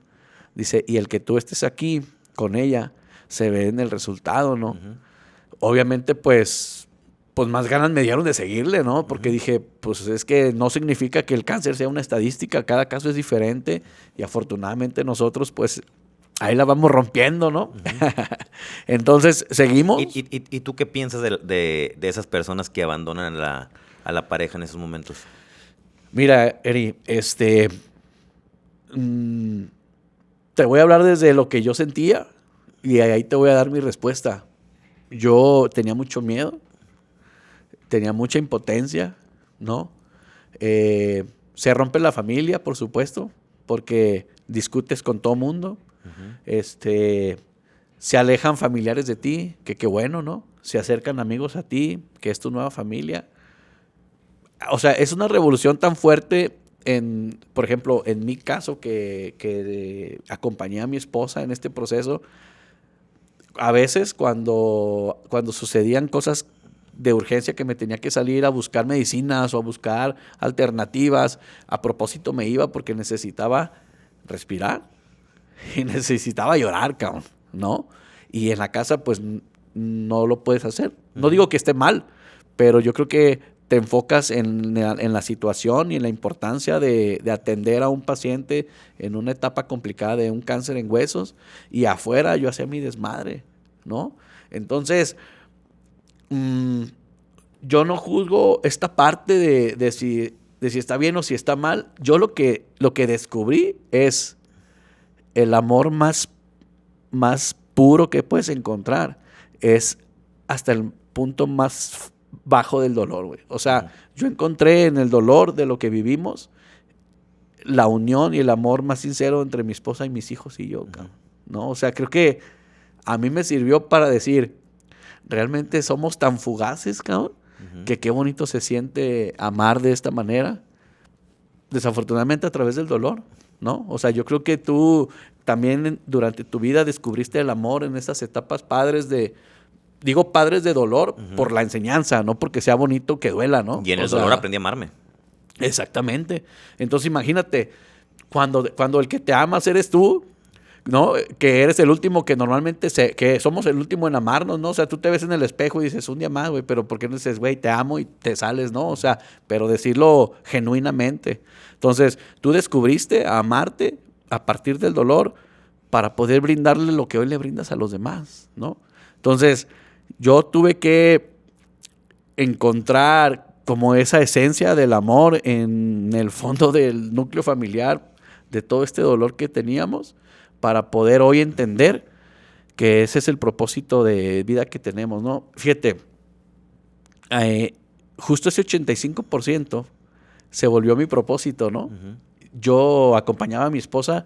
Dice, y el que tú estés aquí con ella se ve en el resultado, ¿no? Uh-huh. Obviamente, pues más ganas me dieron de seguirle, ¿no? Porque dije, pues es que no significa que el cáncer sea una estadística, cada caso es diferente y afortunadamente nosotros, pues, ahí la vamos rompiendo, ¿no? Uh-huh. Entonces, seguimos. ¿Y tú qué piensas de esas personas que abandonan a la pareja en esos momentos? Mira, Eri, te voy a hablar desde lo que yo sentía y ahí te voy a dar mi respuesta. Yo tenía mucho miedo, tenía mucha impotencia, ¿no? Se rompe la familia, por supuesto, porque discutes con todo mundo. Uh-huh. Se alejan familiares de ti, que qué bueno, ¿no? Se acercan amigos a ti, que es tu nueva familia. O sea, es una revolución tan fuerte, por ejemplo, en mi caso, que acompañé a mi esposa en este proceso. A veces cuando sucedían cosas de urgencia que me tenía que salir a buscar medicinas o a buscar alternativas, a propósito me iba porque necesitaba respirar y necesitaba llorar, cabrón, ¿no? Y en la casa, pues, no lo puedes hacer. No digo que esté mal, pero yo creo que te enfocas en la situación y en la importancia de atender a un paciente en una etapa complicada de un cáncer en huesos, y afuera yo hacía mi desmadre, ¿no? Entonces, yo no juzgo esta parte de si está bien o si está mal. Yo lo que descubrí es el amor más puro que puedes encontrar. Es hasta el punto más bajo del dolor, güey. O sea, yo encontré en el dolor de lo que vivimos la unión y el amor más sincero entre mi esposa y mis hijos y yo, cabrón, ¿no? O sea, creo que a mí me sirvió para decir, realmente somos tan fugaces, cabrón, que qué bonito se siente amar de esta manera, desafortunadamente a través del dolor, ¿no? O sea, yo creo que tú también durante tu vida descubriste el amor en esas etapas padres de dolor, por la enseñanza, no porque sea bonito que duela, ¿no? Y en el dolor aprendí a amarme. Exactamente. Entonces imagínate, cuando el que te amas eres tú, ¿no? Que eres el último que normalmente que somos el último en amarnos, ¿no? O sea, tú te ves en el espejo y dices, un día más, güey, pero ¿por qué no dices, güey, te amo y te sales, ¿no? O sea, pero decirlo genuinamente. Entonces, tú descubriste a amarte a partir del dolor para poder brindarle lo que hoy le brindas a los demás, ¿no? Entonces, yo tuve que encontrar como esa esencia del amor en el fondo del núcleo familiar, de todo este dolor que teníamos, para poder hoy entender que ese es el propósito de vida que tenemos, ¿no? Fíjate, justo ese 85% se volvió mi propósito, ¿no? Uh-huh. Yo acompañaba a mi esposa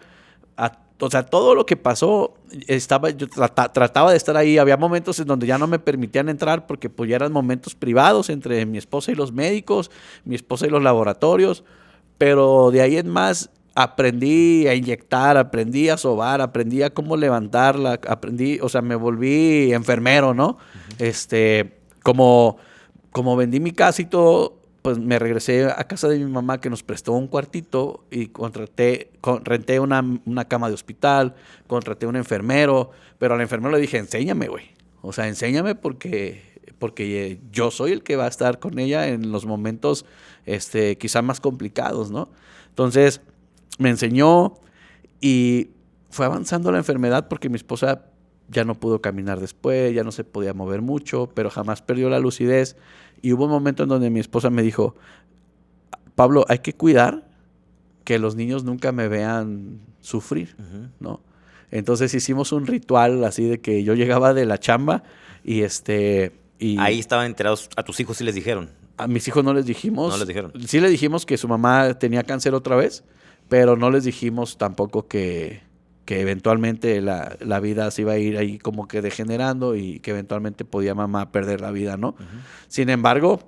o sea, todo lo que pasó, yo trataba de estar ahí. Había momentos en donde ya no me permitían entrar porque pues ya eran momentos privados entre mi esposa y los médicos, mi esposa y los laboratorios, pero de ahí en más aprendí a inyectar, aprendí a sobar, aprendí a cómo levantarla, o sea, me volví enfermero, ¿no? Uh-huh. Como vendí mi casa y todo, pues me regresé a casa de mi mamá, que nos prestó un cuartito, y renté una cama de hospital, contraté un enfermero, pero al enfermero le dije, enséñame, güey. O sea, enséñame porque yo soy el que va a estar con ella en los momentos quizá más complicados, ¿no? Entonces, me enseñó y fue avanzando la enfermedad porque mi esposa ya no pudo caminar después, ya no se podía mover mucho, pero jamás perdió la lucidez. Y hubo un momento en donde mi esposa me dijo, Pablo, hay que cuidar que los niños nunca me vean sufrir, uh-huh, ¿no? Entonces hicimos un ritual así de que yo llegaba de la chamba y Ahí estaban enterados, ¿a tus hijos sí les dijeron? A mis hijos no les dijimos. No les dijeron. Sí les dijimos que su mamá tenía cáncer otra vez, pero no les dijimos tampoco que que eventualmente la vida se iba a ir ahí como que degenerando y que eventualmente podía mamá perder la vida, ¿no? Sin embargo,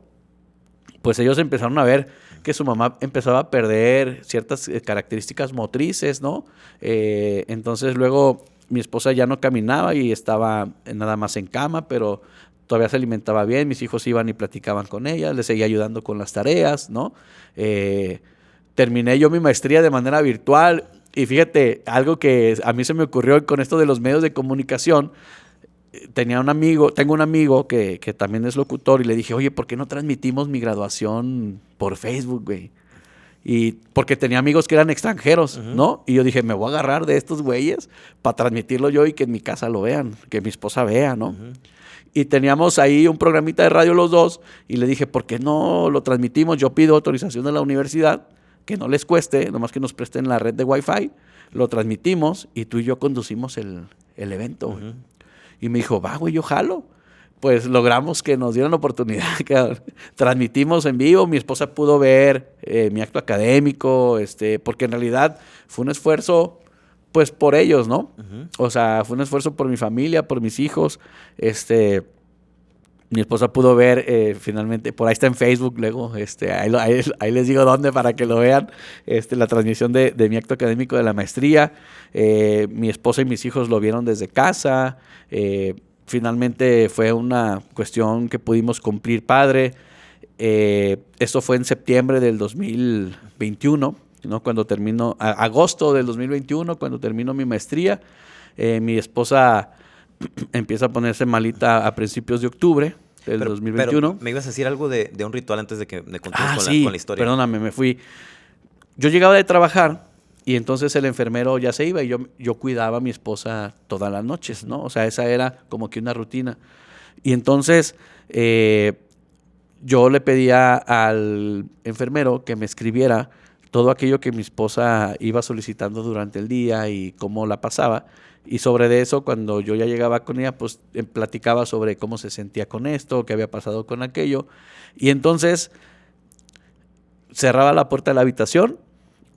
pues ellos empezaron a ver que su mamá empezaba a perder ciertas características motrices, ¿no? Entonces luego mi esposa ya no caminaba y estaba nada más en cama, pero todavía se alimentaba bien. Mis hijos iban y platicaban con ella, les seguía ayudando con las tareas, ¿no? Terminé yo mi maestría de manera virtual y fíjate, algo que a mí se me ocurrió con esto de los medios de comunicación. Tengo un amigo que también es locutor y le dije, oye, ¿por qué no transmitimos mi graduación por Facebook, güey? Y porque tenía amigos que eran extranjeros, ¿no? Y yo dije, me voy a agarrar de estos güeyes para transmitirlo yo y que en mi casa lo vean, que mi esposa vea, ¿no? Y teníamos ahí un programita de radio los dos y le dije, ¿por qué no lo transmitimos? Yo pido autorización de la universidad, que no les cueste, nomás que nos presten la red de Wi-Fi, lo transmitimos y tú y yo conducimos el evento, güey. Y me dijo, va, güey, yo jalo. Pues logramos que nos dieran la oportunidad, que transmitimos en vivo. Mi esposa pudo ver mi acto académico, porque en realidad fue un esfuerzo, pues, por ellos, ¿no? O sea, fue un esfuerzo por mi familia, por mis hijos. Mi esposa pudo ver finalmente, por ahí está en Facebook luego, ahí les digo dónde para que lo vean, la transmisión de mi acto académico de la maestría. Mi esposa y mis hijos lo vieron desde casa. Finalmente fue una cuestión que pudimos cumplir padre. Esto fue en septiembre del 2021, ¿no? Cuando terminó, agosto del 2021, cuando terminó mi maestría. Mi esposa empieza a ponerse malita a principios de octubre del 2021. Pero me ibas a decir algo de un ritual antes de que me contes con la historia. Perdóname, me fui. Yo llegaba de trabajar y entonces el enfermero ya se iba y yo cuidaba a mi esposa todas las noches, ¿no? O sea, esa era como que una rutina. Y entonces yo le pedía al enfermero que me escribiera todo aquello que mi esposa iba solicitando durante el día y cómo la pasaba. Y sobre de eso, cuando yo ya llegaba con ella, pues platicaba sobre cómo se sentía con esto, qué había pasado con aquello. Y entonces cerraba la puerta de la habitación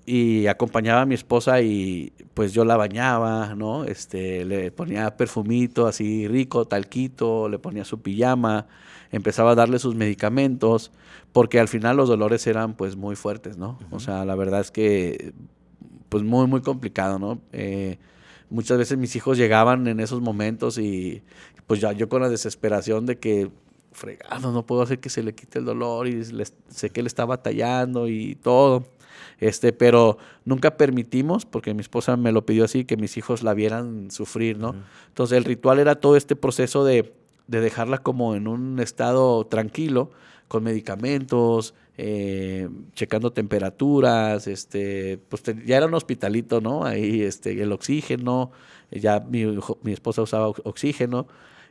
y acompañaba a mi esposa y pues yo la bañaba, ¿no? Le ponía perfumito así rico, talquito, le ponía su pijama, empezaba a darle sus medicamentos, porque al final los dolores eran pues muy fuertes, ¿no? O sea, la verdad es que pues muy, muy complicado, ¿no? Muchas veces mis hijos llegaban en esos momentos y pues ya yo con la desesperación de que fregado, no puedo hacer que se le quite el dolor y sé que él está batallando y todo. Pero nunca permitimos, porque mi esposa me lo pidió así, que mis hijos la vieran sufrir, ¿no? Entonces el ritual era todo este proceso de dejarla como en un estado tranquilo, con medicamentos, checando temperaturas, pues ya era un hospitalito, ¿no? Ahí el oxígeno, ya mi esposa usaba oxígeno.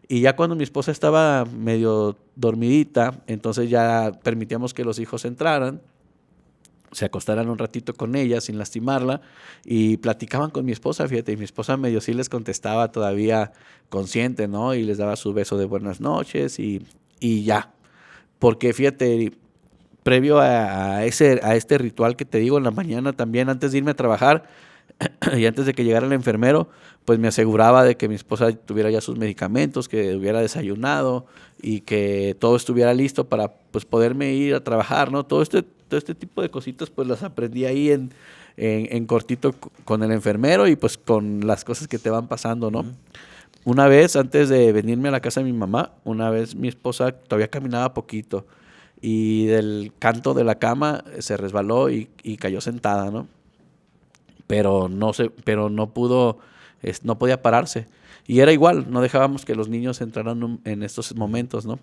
Y ya cuando mi esposa estaba medio dormidita, entonces ya permitíamos que los hijos entraran, se acostaran un ratito con ella sin lastimarla y platicaban con mi esposa, fíjate, y mi esposa medio sí les contestaba todavía consciente, ¿no? Y les daba su beso de buenas noches y ya. Porque fíjate, previo a este ritual que te digo en la mañana también, antes de irme a trabajar y antes de que llegara el enfermero, pues me aseguraba de que mi esposa tuviera ya sus medicamentos, que hubiera desayunado y que todo estuviera listo para pues poderme ir a trabajar, ¿no? Todo este tipo de cositas pues las aprendí ahí en cortito con el enfermero y pues con las cosas que te van pasando, ¿no? Una vez, antes de venirme a la casa de mi mamá, una vez mi esposa todavía caminaba poquito y del canto de la cama se resbaló y cayó sentada, ¿no? Pero no pudo, no podía pararse. Y era igual, no dejábamos que los niños entraran en estos momentos, ¿no?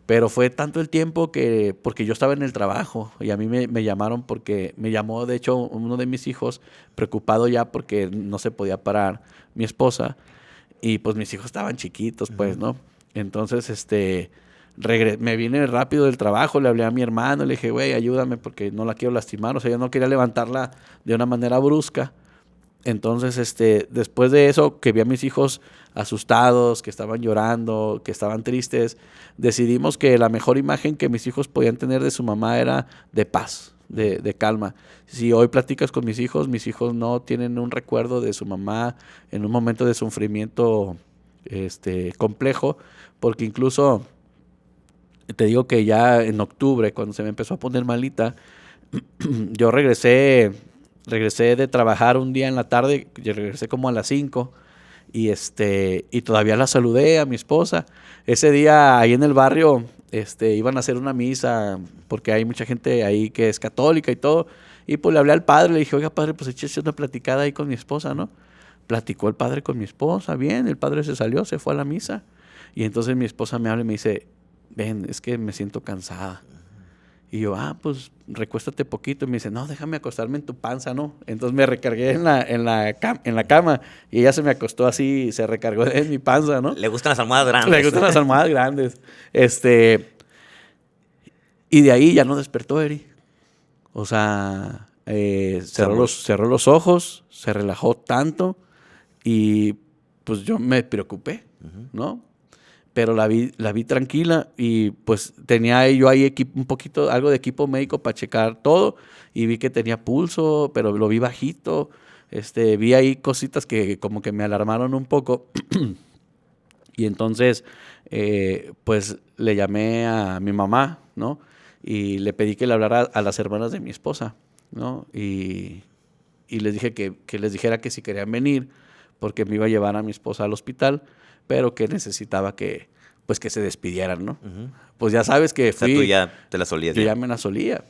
Pero fue tanto el tiempo porque yo estaba en el trabajo y a mí me llamaron porque me llamó, de hecho, uno de mis hijos, preocupado ya porque no se podía parar mi esposa. Y pues mis hijos estaban chiquitos, pues, ¿no? Entonces, me vine rápido del trabajo, le hablé a mi hermano, le dije, güey, ayúdame porque no la quiero lastimar. O sea, yo no quería levantarla de una manera brusca. Entonces, después de eso, que vi a mis hijos asustados, que estaban llorando, que estaban tristes, decidimos que la mejor imagen que mis hijos podían tener de su mamá era de paz, de calma. Si hoy platicas con mis hijos no tienen un recuerdo de su mamá en un momento de sufrimiento complejo, porque incluso te digo que ya en octubre, cuando se me empezó a poner malita, yo regresé de trabajar un día en la tarde, yo regresé como a las 5 y todavía la saludé a mi esposa. Ese día ahí en el barrio iban a hacer una misa porque hay mucha gente ahí que es católica y todo. Y pues le hablé al padre, le dije, oiga padre, pues échese una platicada ahí con mi esposa, ¿no? Platicó el padre con mi esposa, bien, el padre se salió, se fue a la misa. Y entonces mi esposa me habla y me dice, ven, es que me siento cansada. Y yo, pues recuéstate poquito. Y me dice, no, déjame acostarme en tu panza, ¿no? Entonces me recargué en la cama y ella se me acostó así, se recargó en mi panza, ¿no? Le gustan las almohadas grandes. Le gustan las almohadas grandes. Y de ahí ya no despertó, Eri. O sea, cerró los ojos, se relajó tanto y pues yo me preocupé, ¿no? Pero la vi tranquila y pues tenía yo ahí algo de equipo médico para checar todo y vi que tenía pulso, pero lo vi bajito. Vi ahí cositas que como que me alarmaron un poco. Y entonces, pues le llamé a mi mamá, ¿no? Y le pedí que le hablara a las hermanas de mi esposa, ¿no? Y les dije que les dijera que si querían venir, porque me iba a llevar a mi esposa al hospital, pero que necesitaba que se despidieran, ¿no? Uh-huh. Pues ya sabes que fui... O sea, tú ya te la solías. Yo ya me la solía.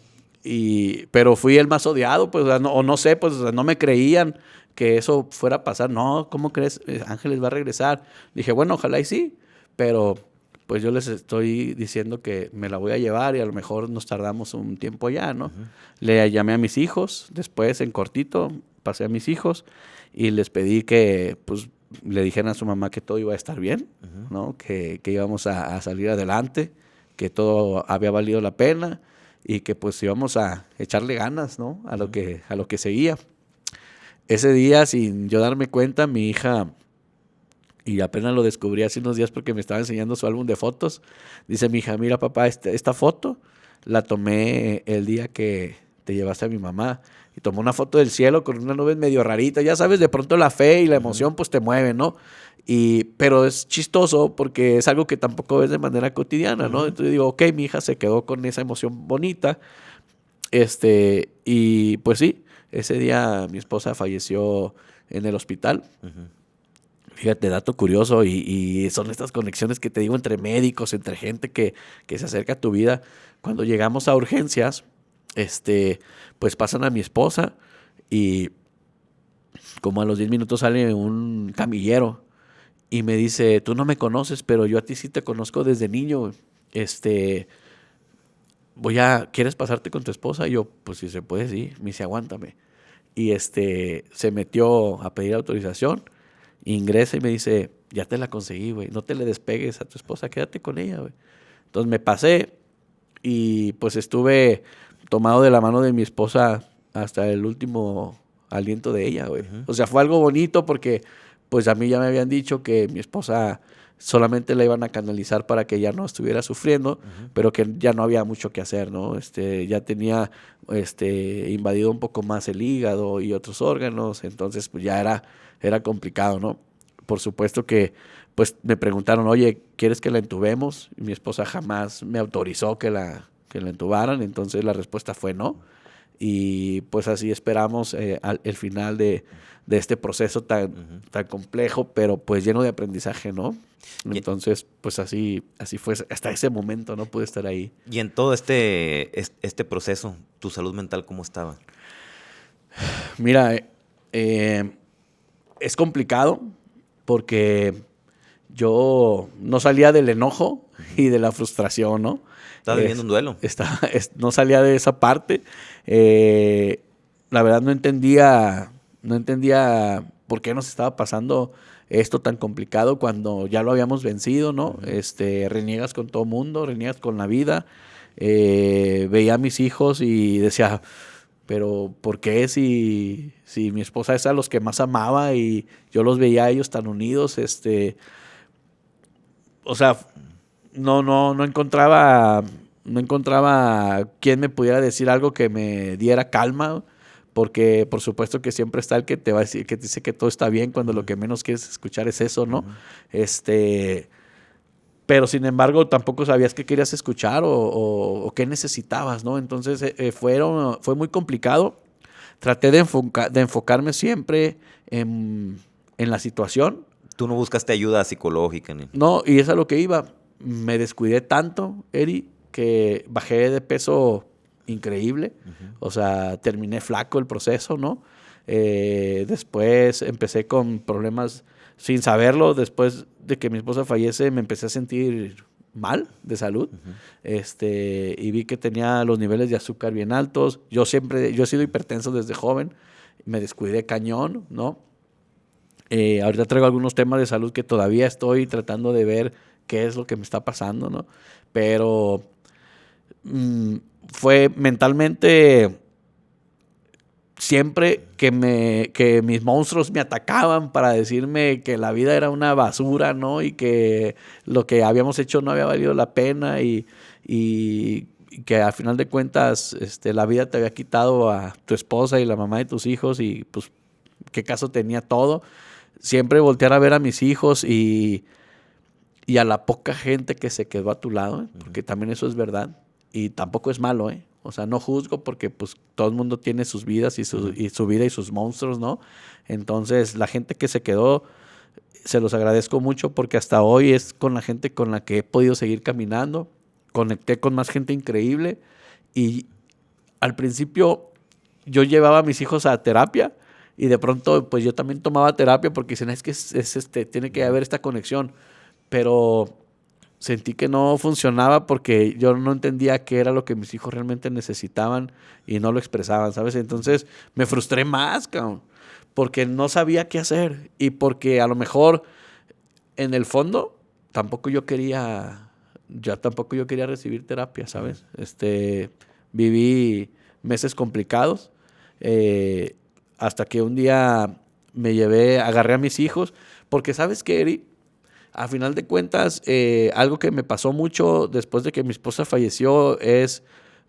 Pero fui el más odiado, pues, no sé, pues, no me creían que eso fuera a pasar. No, ¿cómo crees? Ángeles va a regresar. Dije, bueno, ojalá y sí, pero pues yo les estoy diciendo que me la voy a llevar y a lo mejor nos tardamos un tiempo allá, ¿no? Uh-huh. Le llamé a mis hijos, después en cortito pasé a mis hijos y les pedí que, pues, le dijeran a su mamá que todo iba a estar bien, uh-huh, ¿no? Que íbamos a salir adelante, que todo había valido la pena y que pues íbamos a echarle ganas, ¿no? A lo que seguía. Ese día, sin yo darme cuenta, mi hija, y apenas lo descubrí hace unos días porque me estaba enseñando su álbum de fotos, dice mi hija, mira papá, esta foto la tomé el día que te llevaste a mi mamá. Y tomó una foto del cielo con una nube medio rarita. Ya sabes, de pronto la fe y la emoción pues te mueven, ¿no? Pero es chistoso porque es algo que tampoco ves de manera cotidiana, ¿no? Entonces digo, ok, mi hija se quedó con esa emoción bonita. Y pues sí, ese día mi esposa falleció en el hospital. Uh-huh. Fíjate, dato curioso, y son estas conexiones que te digo entre médicos, entre gente que se acerca a tu vida. Cuando llegamos a urgencias, pues pasan a mi esposa y como a los 10 minutos sale un camillero y me dice, tú no me conoces, pero yo a ti sí te conozco desde niño. ¿Quieres pasarte con tu esposa? Y yo, pues si se puede, sí. Me dice, aguántame. Y se metió a pedir autorización, ingresa y me dice, ya te la conseguí, güey, no te le despegues a tu esposa, quédate con ella, güey. Entonces me pasé y pues estuve tomado de la mano de mi esposa hasta el último aliento de ella, güey. Uh-huh. O sea, fue algo bonito porque pues a mí ya me habían dicho que mi esposa solamente la iban a canalizar para que ella no estuviera sufriendo, uh-huh, pero que ya no había mucho que hacer, ¿no? Ya tenía invadido un poco más el hígado y otros órganos, entonces pues ya era complicado, ¿no? Por supuesto que pues me preguntaron, oye, ¿quieres que la entubemos? Y mi esposa jamás me autorizó que la entubaran, entonces la respuesta fue no. Y pues así esperamos el final de este proceso tan complejo, pero pues lleno de aprendizaje, ¿no? Entonces, pues así fue, hasta ese momento no pude estar ahí. Y en todo este proceso, ¿tu salud mental cómo estaba? Mira, es complicado porque yo no salía del enojo y de la frustración, ¿no? Estaba viviendo un duelo. No salía de esa parte. La verdad no entendía por qué nos estaba pasando esto tan complicado cuando ya lo habíamos vencido, ¿no? Uh-huh. Reniegas con todo mundo, reniegas con la vida. Veía a mis hijos y decía, pero ¿por qué si mi esposa es a los que más amaba y yo los veía a ellos tan unidos? O sea, no encontraba No encontraba quien me pudiera decir algo que me diera calma, porque por supuesto que siempre está el que te va a decir, que te dice que todo está bien cuando lo que menos quieres escuchar es eso, ¿no? Pero sin embargo tampoco sabías qué querías escuchar o qué necesitabas, ¿no? Entonces fue muy complicado. Traté de enfocarme siempre en la situación. ¿Tú no buscaste ayuda psicológica? No, y es a lo que iba. Me descuidé tanto, Eri, que bajé de peso increíble. O sea, terminé flaco el proceso, ¿no? Después empecé con problemas sin saberlo. Después de que mi esposa fallece, me empecé a sentir mal de salud. Y vi que tenía los niveles de azúcar bien altos. Yo he sido hipertenso desde joven. Me descuidé cañón, ¿no? Ahorita traigo algunos temas de salud que todavía estoy tratando de ver qué es lo que me está pasando, ¿no? Pero fue mentalmente siempre que mis monstruos me atacaban para decirme que la vida era una basura, ¿no? Y que lo que habíamos hecho no había valido la pena y que al final de cuentas la vida te había quitado a tu esposa y la mamá de tus hijos y pues qué caso tenía todo. Siempre voltear a ver a mis hijos y a la poca gente que se quedó a tu lado, porque también eso es verdad. Y tampoco es malo, ¿eh? O sea, no juzgo porque pues todo el mundo tiene sus vidas y su vida y sus monstruos, ¿no? Entonces, la gente que se quedó, se los agradezco mucho porque hasta hoy es con la gente con la que he podido seguir caminando. Conecté con más gente increíble y al principio yo llevaba a mis hijos a terapia y de pronto pues yo también tomaba terapia porque dicen, es que tiene que haber esta conexión. Pero sentí que no funcionaba porque yo no entendía qué era lo que mis hijos realmente necesitaban y no lo expresaban, ¿sabes? Entonces me frustré más, cabrón, porque no sabía qué hacer y porque a lo mejor en el fondo tampoco yo quería recibir terapia, ¿sabes? Viví meses complicados hasta que un día agarré a mis hijos, porque ¿sabes qué, Eri? A final de cuentas, algo que me pasó mucho después de que mi esposa falleció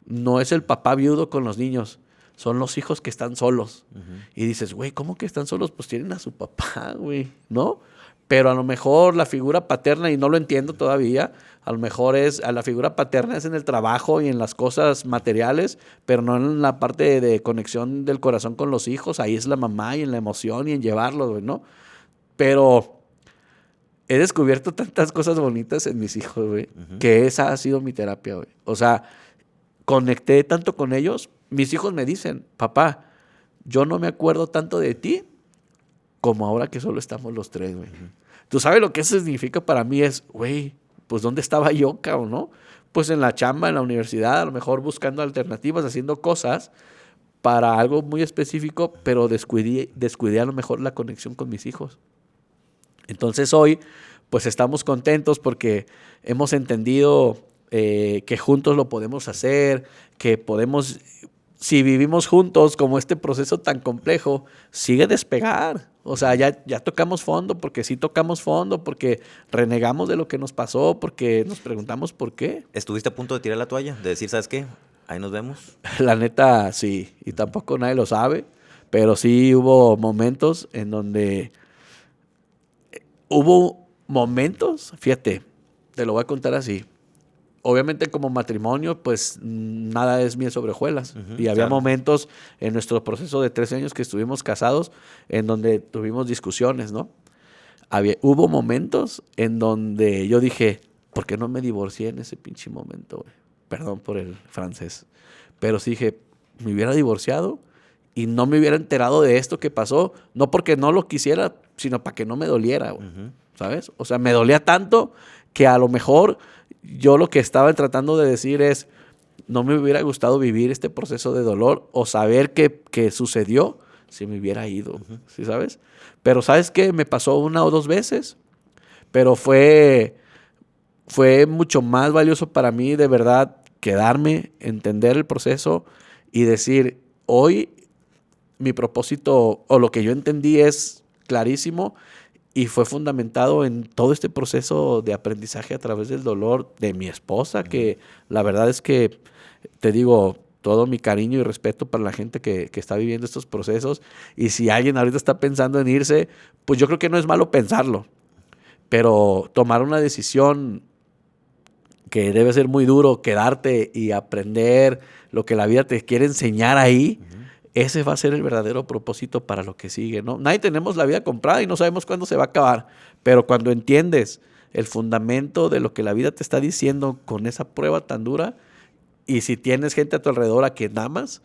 no es el papá viudo con los niños, son los hijos que están solos. Y dices, güey, ¿cómo que están solos? Pues tienen a su papá, güey, ¿no? Pero a lo mejor la figura paterna, y no lo entiendo todavía, a lo mejor la figura paterna es en el trabajo y en las cosas materiales, pero no en la parte de conexión del corazón con los hijos. Ahí es la mamá y en la emoción y en llevarlos, güey, ¿no? Pero he descubierto tantas cosas bonitas en mis hijos, güey, que esa ha sido mi terapia, güey. O sea, conecté tanto con ellos. Mis hijos me dicen, papá, yo no me acuerdo tanto de ti como ahora que solo estamos los tres, güey. ¿Tú sabes lo que eso significa para mí? Güey, pues ¿dónde estaba yo, cabrón, no? Pues en la chamba, en la universidad, a lo mejor buscando alternativas, haciendo cosas para algo muy específico, pero descuidé a lo mejor la conexión con mis hijos. Entonces hoy, pues estamos contentos porque hemos entendido que juntos lo podemos hacer, que podemos, si vivimos juntos como este proceso tan complejo, sigue despegar. O sea, ya tocamos fondo, porque sí tocamos fondo, porque renegamos de lo que nos pasó, porque nos preguntamos por qué. ¿Estuviste a punto de tirar la toalla? De decir, ¿sabes qué? Ahí nos vemos. La neta, sí. Y tampoco nadie lo sabe, pero sí hubo momentos en donde... fíjate, te lo voy a contar así. Obviamente como matrimonio, pues nada es miel sobre hojuelas. Y había momentos en nuestro proceso de 13 años que estuvimos casados en donde tuvimos discusiones, ¿no? Hubo momentos en donde yo dije, ¿por qué no me divorcié en ese pinche momento, güey? Perdón por el francés. Pero sí dije, me hubiera divorciado y no me hubiera enterado de esto que pasó, no porque no lo quisiera, sino para que no me doliera, güey. ¿Sabes? O sea, me dolía tanto que a lo mejor yo lo que estaba tratando de decir es, no me hubiera gustado vivir este proceso de dolor o saber que sucedió si me hubiera ido, ¿sí sabes? Pero ¿sabes qué? Me pasó 1 o 2 veces, pero fue mucho más valioso para mí de verdad quedarme, entender el proceso y decir, hoy mi propósito o lo que yo entendí es clarísimo Y fue fundamentado en todo este proceso de aprendizaje a través del dolor de mi esposa, que la verdad es que, te digo, todo mi cariño y respeto para la gente que está viviendo estos procesos. Y si alguien ahorita está pensando en irse, pues yo creo que no es malo pensarlo. Pero tomar una decisión que debe ser muy duro, quedarte y aprender lo que la vida te quiere enseñar ahí, ese va a ser el verdadero propósito para lo que sigue, ¿no? Nadie tenemos la vida comprada y no sabemos cuándo se va a acabar, pero cuando entiendes el fundamento de lo que la vida te está diciendo con esa prueba tan dura, y si tienes gente a tu alrededor a quien amas,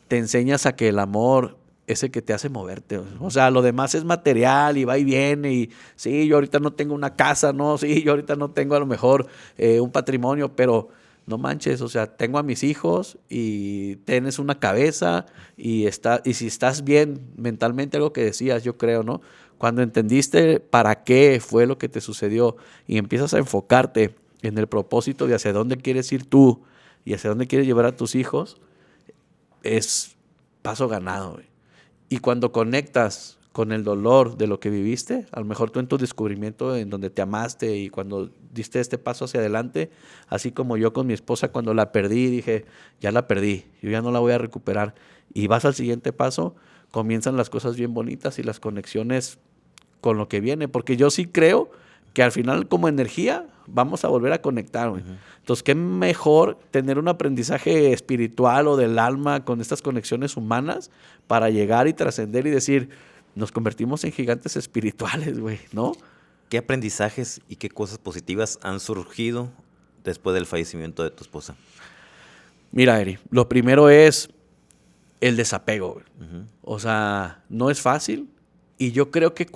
te enseñas a que el amor es el que te hace moverte. O sea, lo demás es material y va y viene. Y sí, yo ahorita no tengo una casa, no, sí, yo ahorita no tengo a lo mejor un patrimonio, pero no manches, o sea, tengo a mis hijos y tienes una cabeza y si estás bien mentalmente, algo que decías, yo creo, ¿no? Cuando entendiste para qué fue lo que te sucedió y empiezas a enfocarte en el propósito de hacia dónde quieres ir tú y hacia dónde quieres llevar a tus hijos, es paso ganado, güey. Y cuando conectas con el dolor de lo que viviste, a lo mejor tú en tu descubrimiento en donde te amaste y cuando diste este paso hacia adelante, así como yo con mi esposa cuando la perdí, dije, ya la perdí, yo ya no la voy a recuperar. Y vas al siguiente paso, comienzan las cosas bien bonitas y las conexiones con lo que viene, porque yo sí creo que al final como energía vamos a volver a conectar, güey. Entonces, qué mejor tener un aprendizaje espiritual o del alma con estas conexiones humanas para llegar y trascender y decir, nos convertimos en gigantes espirituales, güey, ¿no? ¿Qué aprendizajes y qué cosas positivas han surgido después del fallecimiento de tu esposa? Mira, Eri, lo primero es el desapego, güey. O sea, no es fácil y yo creo que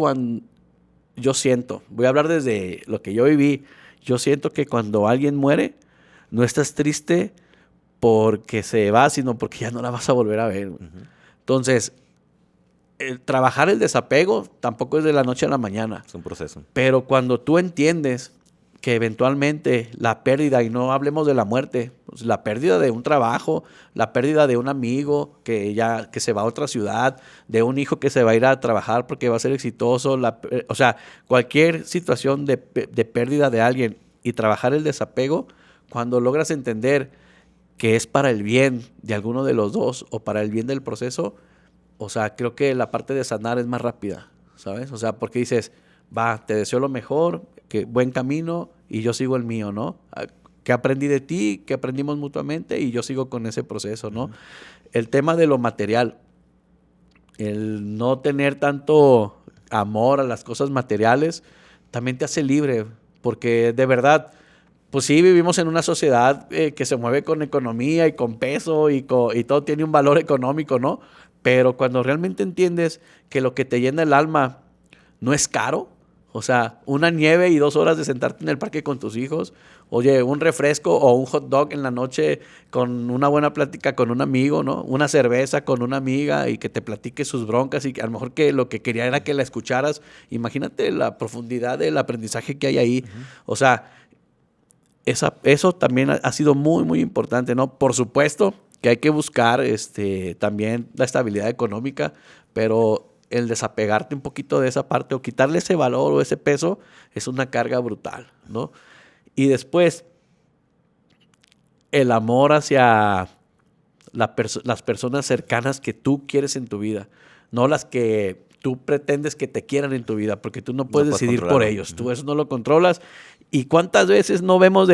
yo siento, voy a hablar desde lo que yo viví, yo siento que cuando alguien muere, no estás triste porque se va, sino porque ya no la vas a volver a ver. Entonces, trabajar el desapego tampoco es de la noche a la mañana. Es un proceso. Pero cuando tú entiendes que eventualmente la pérdida, y no hablemos de la muerte, pues la pérdida de un trabajo, la pérdida de un amigo que se va a otra ciudad, de un hijo que se va a ir a trabajar porque va a ser exitoso, o sea, cualquier situación de pérdida de alguien y trabajar el desapego, cuando logras entender que es para el bien de alguno de los dos o para el bien del proceso, o sea, creo que la parte de sanar es más rápida, ¿sabes? O sea, porque dices, va, te deseo lo mejor, que buen camino y yo sigo el mío, ¿no? ¿Qué aprendí de ti? ¿Qué aprendimos mutuamente? Y yo sigo con ese proceso, ¿no? El tema de lo material, el no tener tanto amor a las cosas materiales, también te hace libre, porque de verdad, pues sí, vivimos en una sociedad que se mueve con economía y con peso y todo tiene un valor económico, ¿no? Pero cuando realmente entiendes que lo que te llena el alma no es caro, o sea, una nieve y 2 horas de sentarte en el parque con tus hijos, oye, un refresco o un hot dog en la noche con una buena plática con un amigo, ¿no? Una cerveza con una amiga y que te platique sus broncas y que a lo mejor que lo que quería era que la escucharas. Imagínate la profundidad del aprendizaje que hay ahí. O sea, eso también ha sido muy, muy importante, ¿no? Por supuesto que hay que buscar también la estabilidad económica, pero el desapegarte un poquito de esa parte o quitarle ese valor o ese peso es una carga brutal, ¿no? Y después, el amor hacia las personas cercanas que tú quieres en tu vida, no las que tú pretendes que te quieran en tu vida, porque tú no puedes decidir por ellos, tú eso no lo controlas. ¿Y cuántas veces no vemos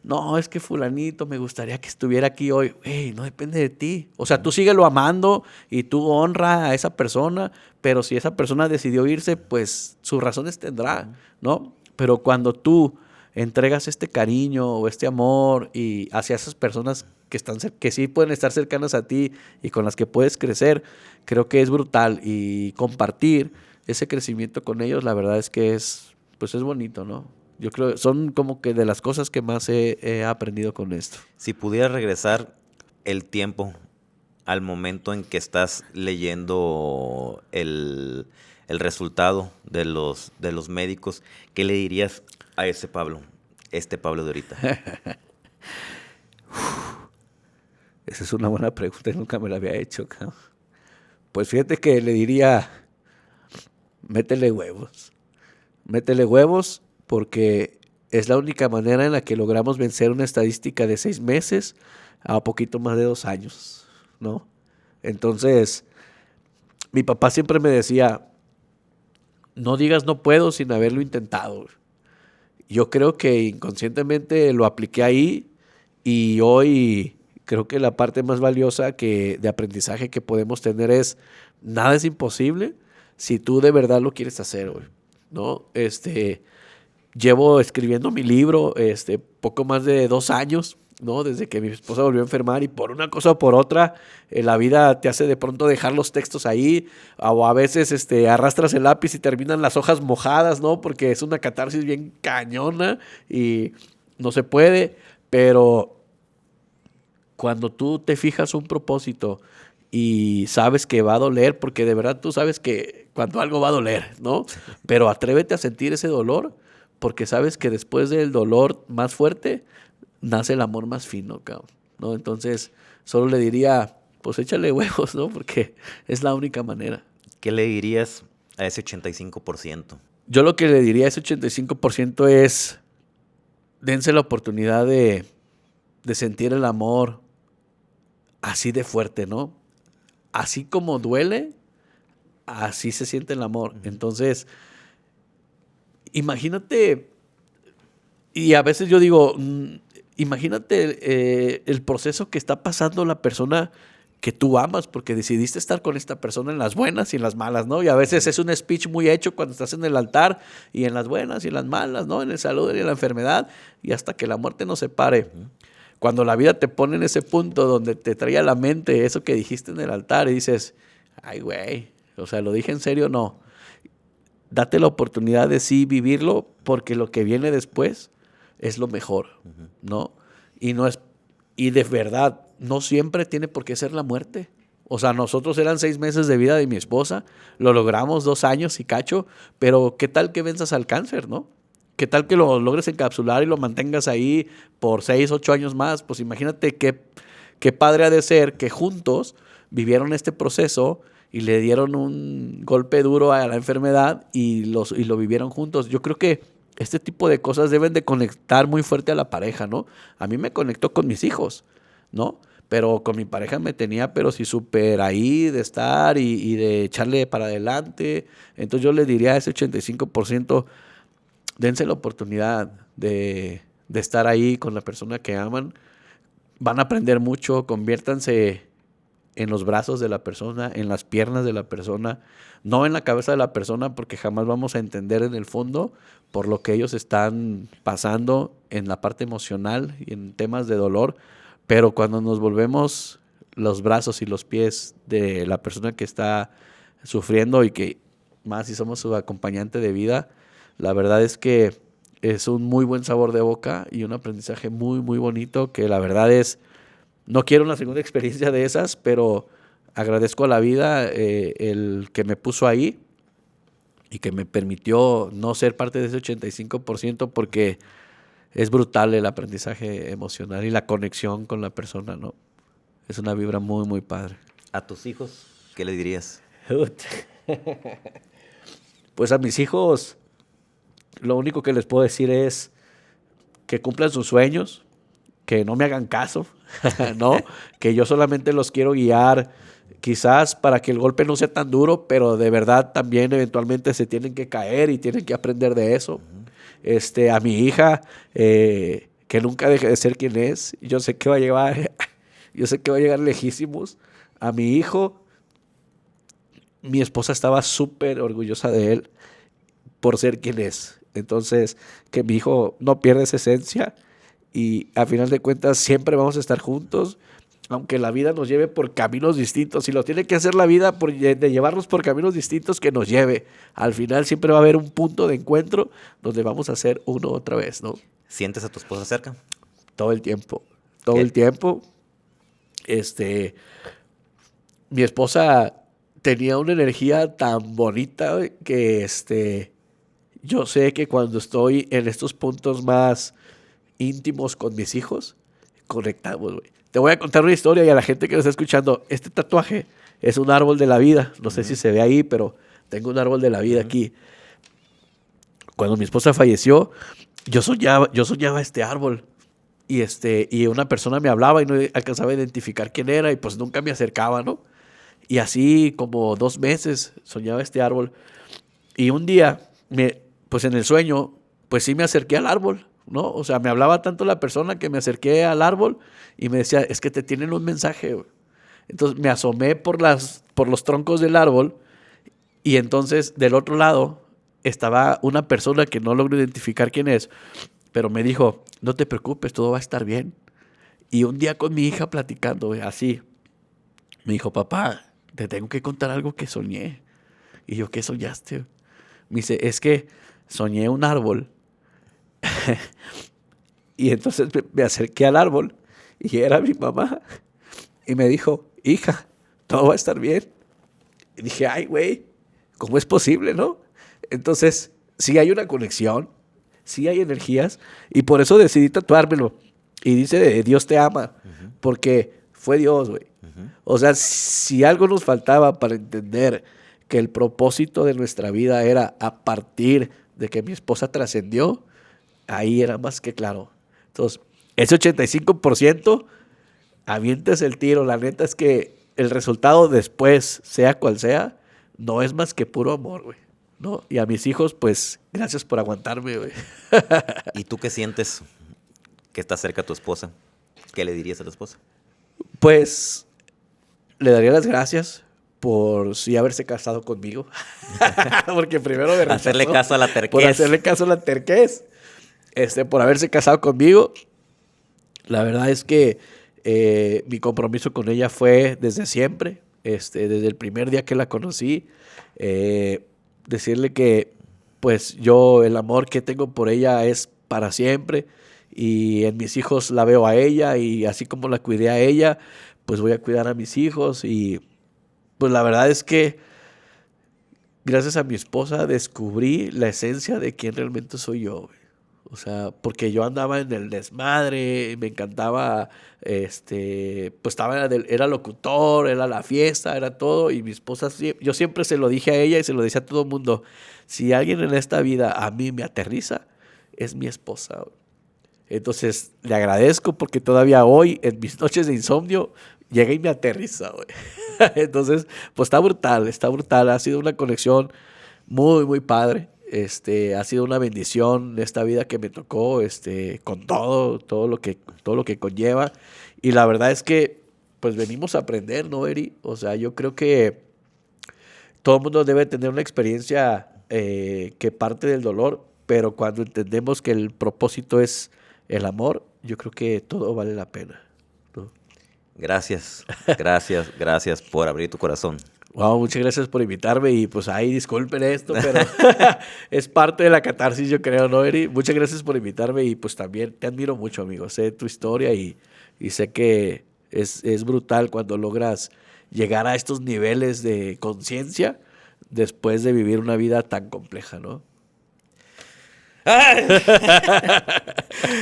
no, es que fulanito me gustaría que estuviera aquí hoy? Hey, no depende de ti. O sea, tú síguelo amando y tú honra a esa persona, pero si esa persona decidió irse, pues sus razones tendrá, ¿no? Pero cuando tú entregas este cariño o este amor y hacia esas personas que sí pueden estar cercanas a ti y con las que puedes crecer, creo que es brutal. Y compartir ese crecimiento con ellos, la verdad es que es bonito, ¿no? Yo creo que son como que de las cosas que más he aprendido con esto. Si pudieras regresar el tiempo al momento en que estás leyendo el resultado de los médicos, ¿qué le dirías a ese Pablo, Pablo de ahorita? Esa es una buena pregunta y nunca me la había hecho, cabrón. Pues fíjate que le diría, métele huevos. métele huevos porque es la única manera en la que logramos vencer una estadística de 6 meses a poquito más de 2 años, ¿no? Entonces, mi papá siempre me decía, no digas no puedo sin haberlo intentado. Yo creo que inconscientemente lo apliqué ahí y hoy creo que la parte más valiosa de aprendizaje que podemos tener es nada es imposible si tú de verdad lo quieres hacer, güey, ¿no? Llevo escribiendo mi libro poco más de 2 años, ¿no? Desde que mi esposa volvió a enfermar y por una cosa o por otra, la vida te hace de pronto dejar los textos ahí o a veces arrastras el lápiz y terminan las hojas mojadas, ¿no? Porque es una catarsis bien cañona y no se puede, pero cuando tú te fijas un propósito y sabes que va a doler, porque de verdad tú sabes que cuando algo va a doler, ¿no? Pero atrévete a sentir ese dolor porque sabes que después del dolor más fuerte nace el amor más fino, cabrón, ¿no? Entonces, solo le diría, pues échale huevos, ¿no? Porque es la única manera. ¿Qué le dirías a ese 85%? Yo lo que le diría a ese 85% es, dense la oportunidad de sentir el amor así de fuerte, ¿no? Así como duele, así se siente el amor. Entonces, imagínate, y a veces yo digo, imagínate el proceso que está pasando la persona que tú amas, porque decidiste estar con esta persona en las buenas y en las malas, ¿no? Y a veces es un speech muy hecho cuando estás en el altar y en las buenas y en las malas, ¿no? En el salud y en la enfermedad y hasta que la muerte nos separe. Cuando la vida te pone en ese punto donde te trae a la mente eso que dijiste en el altar y dices, ay, güey, o sea, ¿lo dije en serio? No. Date la oportunidad de sí vivirlo porque lo que viene después es lo mejor, ¿no? Y de verdad, no siempre tiene por qué ser la muerte. O sea, nosotros eran 6 meses de vida de mi esposa, lo logramos 2 años y cacho, pero ¿qué tal que venzas al cáncer, no? ¿Qué tal que lo logres encapsular y lo mantengas ahí por 6, 8 años más? Pues imagínate qué padre ha de ser que juntos vivieron este proceso y le dieron un golpe duro a la enfermedad y lo vivieron juntos. Yo creo que este tipo de cosas deben de conectar muy fuerte a la pareja, ¿no? A mí me conectó con mis hijos, ¿no? Pero con mi pareja me tenía, pero sí súper ahí de estar y de echarle para adelante. Entonces yo le diría a ese 85%, dense la oportunidad de estar ahí con la persona que aman. Van a aprender mucho, conviértanse en los brazos de la persona, en las piernas de la persona, no en la cabeza de la persona, porque jamás vamos a entender en el fondo por lo que ellos están pasando en la parte emocional y en temas de dolor, pero cuando nos volvemos los brazos y los pies de la persona que está sufriendo y que más si somos su acompañante de vida, la verdad es que es un muy buen sabor de boca y un aprendizaje muy, muy bonito que la verdad es, no quiero una segunda experiencia de esas, pero agradezco a la vida el que me puso ahí y que me permitió no ser parte de ese 85% porque es brutal el aprendizaje emocional y la conexión con la persona, ¿no? Es una vibra muy, muy padre. ¿A tus hijos qué le dirías? Pues a mis hijos lo único que les puedo decir es que cumplan sus sueños, que no me hagan caso, ¿no? Que yo solamente los quiero guiar, quizás para que el golpe no sea tan duro, pero de verdad también eventualmente se tienen que caer y tienen que aprender de eso. A mi hija, que nunca deje de ser quien es, yo sé que va a llegar lejísimos. A mi hijo, mi esposa estaba súper orgullosa de él por ser quien es. Entonces, que mi hijo no pierda esa esencia y a final de cuentas siempre vamos a estar juntos, aunque la vida nos lleve por caminos distintos. Si lo tiene que hacer la vida de llevarnos por caminos distintos, que nos lleve. Al final siempre va a haber un punto de encuentro donde vamos a ser uno otra vez, ¿no? ¿Sientes a tu esposa cerca? Todo el tiempo. Todo el tiempo. Mi esposa tenía una energía tan bonita que yo sé que cuando estoy en estos puntos más íntimos con mis hijos, conectamos, güey. Te voy a contar una historia y a la gente que nos está escuchando, este tatuaje es un árbol de la vida. No sé si se ve ahí, pero tengo un árbol de la vida aquí. cuando mi esposa falleció, yo soñaba este árbol. Y una persona me hablaba y no alcanzaba a identificar quién era y pues nunca me acercaba, ¿no? Y así como 2 meses soñaba este árbol. Y un día, pues en el sueño, pues sí me acerqué al árbol, ¿no? O sea, me hablaba tanto la persona que me acerqué al árbol y me decía, es que te tienen un mensaje, güey. Entonces me asomé por los troncos del árbol y entonces del otro lado estaba una persona que no logro identificar quién es, pero me dijo, no te preocupes, todo va a estar bien. Y un día con mi hija platicando, así, me dijo, papá, te tengo que contar algo que soñé. Y yo, ¿qué soñaste? Me dice, es que soñé un árbol. Y entonces me acerqué al árbol y era mi mamá. Y me dijo, hija, todo va a estar bien. Y dije, ay, güey, ¿cómo es posible, no? Entonces, sí hay una conexión, sí hay energías, y por eso decidí tatuármelo. Y dice, Dios te ama, porque fue Dios, güey. O sea, si algo nos faltaba para entender que el propósito de nuestra vida era a partir de que mi esposa trascendió, ahí era más que claro. Entonces, ese 85%, avientes el tiro. La neta es que el resultado después, sea cual sea, no es más que puro amor, güey, ¿no? Y a mis hijos, pues, gracias por aguantarme, güey. ¿Y tú qué sientes que está cerca a tu esposa? ¿Qué le dirías a tu esposa? Pues, le daría las gracias por sí haberse casado conmigo. Porque primero me rechazó. Hacerle caso a la terquez. Por hacerle caso a la terquez. Por haberse casado conmigo. La verdad es que mi compromiso con ella fue desde siempre. Desde el primer día que la conocí. Decirle que pues yo el amor que tengo por ella es para siempre. Y en mis hijos la veo a ella. Y así como la cuidé a ella, pues voy a cuidar a mis hijos. Y pues la verdad es que gracias a mi esposa descubrí la esencia de quién realmente soy yo, güey. O sea, porque yo andaba en el desmadre, me encantaba, pues era locutor, era la fiesta, era todo, y mi esposa, yo siempre se lo dije a ella y se lo decía a todo el mundo, si alguien en esta vida a mí me aterriza, es mi esposa, güey. Entonces, le agradezco porque todavía hoy, en mis noches de insomnio, llega y me aterriza, güey. Entonces, pues está brutal. Ha sido una conexión muy, muy padre. Ha sido una bendición esta vida que me tocó, con todo lo que conlleva. Y la verdad es que, pues venimos a aprender, ¿no, Eri? O sea, yo creo que todo el mundo debe tener una experiencia que parte del dolor, pero cuando entendemos que el propósito es el amor, yo creo que todo vale la pena, ¿no? Gracias por abrir tu corazón. Wow, muchas gracias por invitarme y pues ahí disculpen esto, pero es parte de la catarsis, yo creo, ¿no, Eri? Muchas gracias por invitarme y pues también te admiro mucho, amigo. Sé tu historia y sé que es brutal cuando logras llegar a estos niveles de conciencia después de vivir una vida tan compleja, ¿no?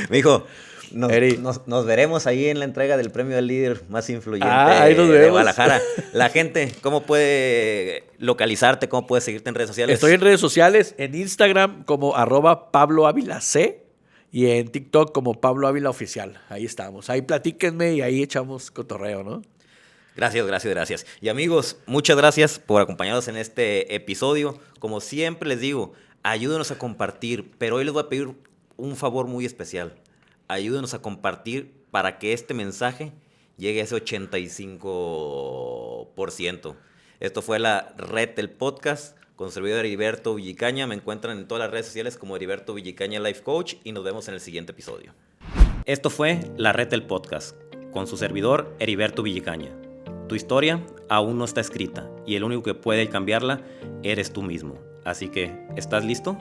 Mijo, nos veremos ahí en la entrega del premio al líder más influyente ahí nos de vemos. Guadalajara. La gente, ¿cómo puede localizarte? ¿Cómo puede seguirte en redes sociales? Estoy en redes sociales, en Instagram como @PabloAvilaC y en TikTok como Pablo Ávila Oficial. Ahí estamos. Ahí platíquenme y ahí echamos cotorreo, ¿no? Gracias. Y amigos, muchas gracias por acompañarnos en este episodio. Como siempre les digo, ayúdenos a compartir, pero hoy les voy a pedir un favor muy especial. Ayúdenos a compartir para que este mensaje llegue a ese 85%. Esto fue la Red del Podcast con su servidor Heriberto Villicaña. Me encuentran en todas las redes sociales como Heriberto Villicaña Life Coach y nos vemos en el siguiente episodio. Esto fue la Red del Podcast con su servidor Heriberto Villicaña. Tu historia aún no está escrita y el único que puede cambiarla eres tú mismo. Así que, ¿estás listo?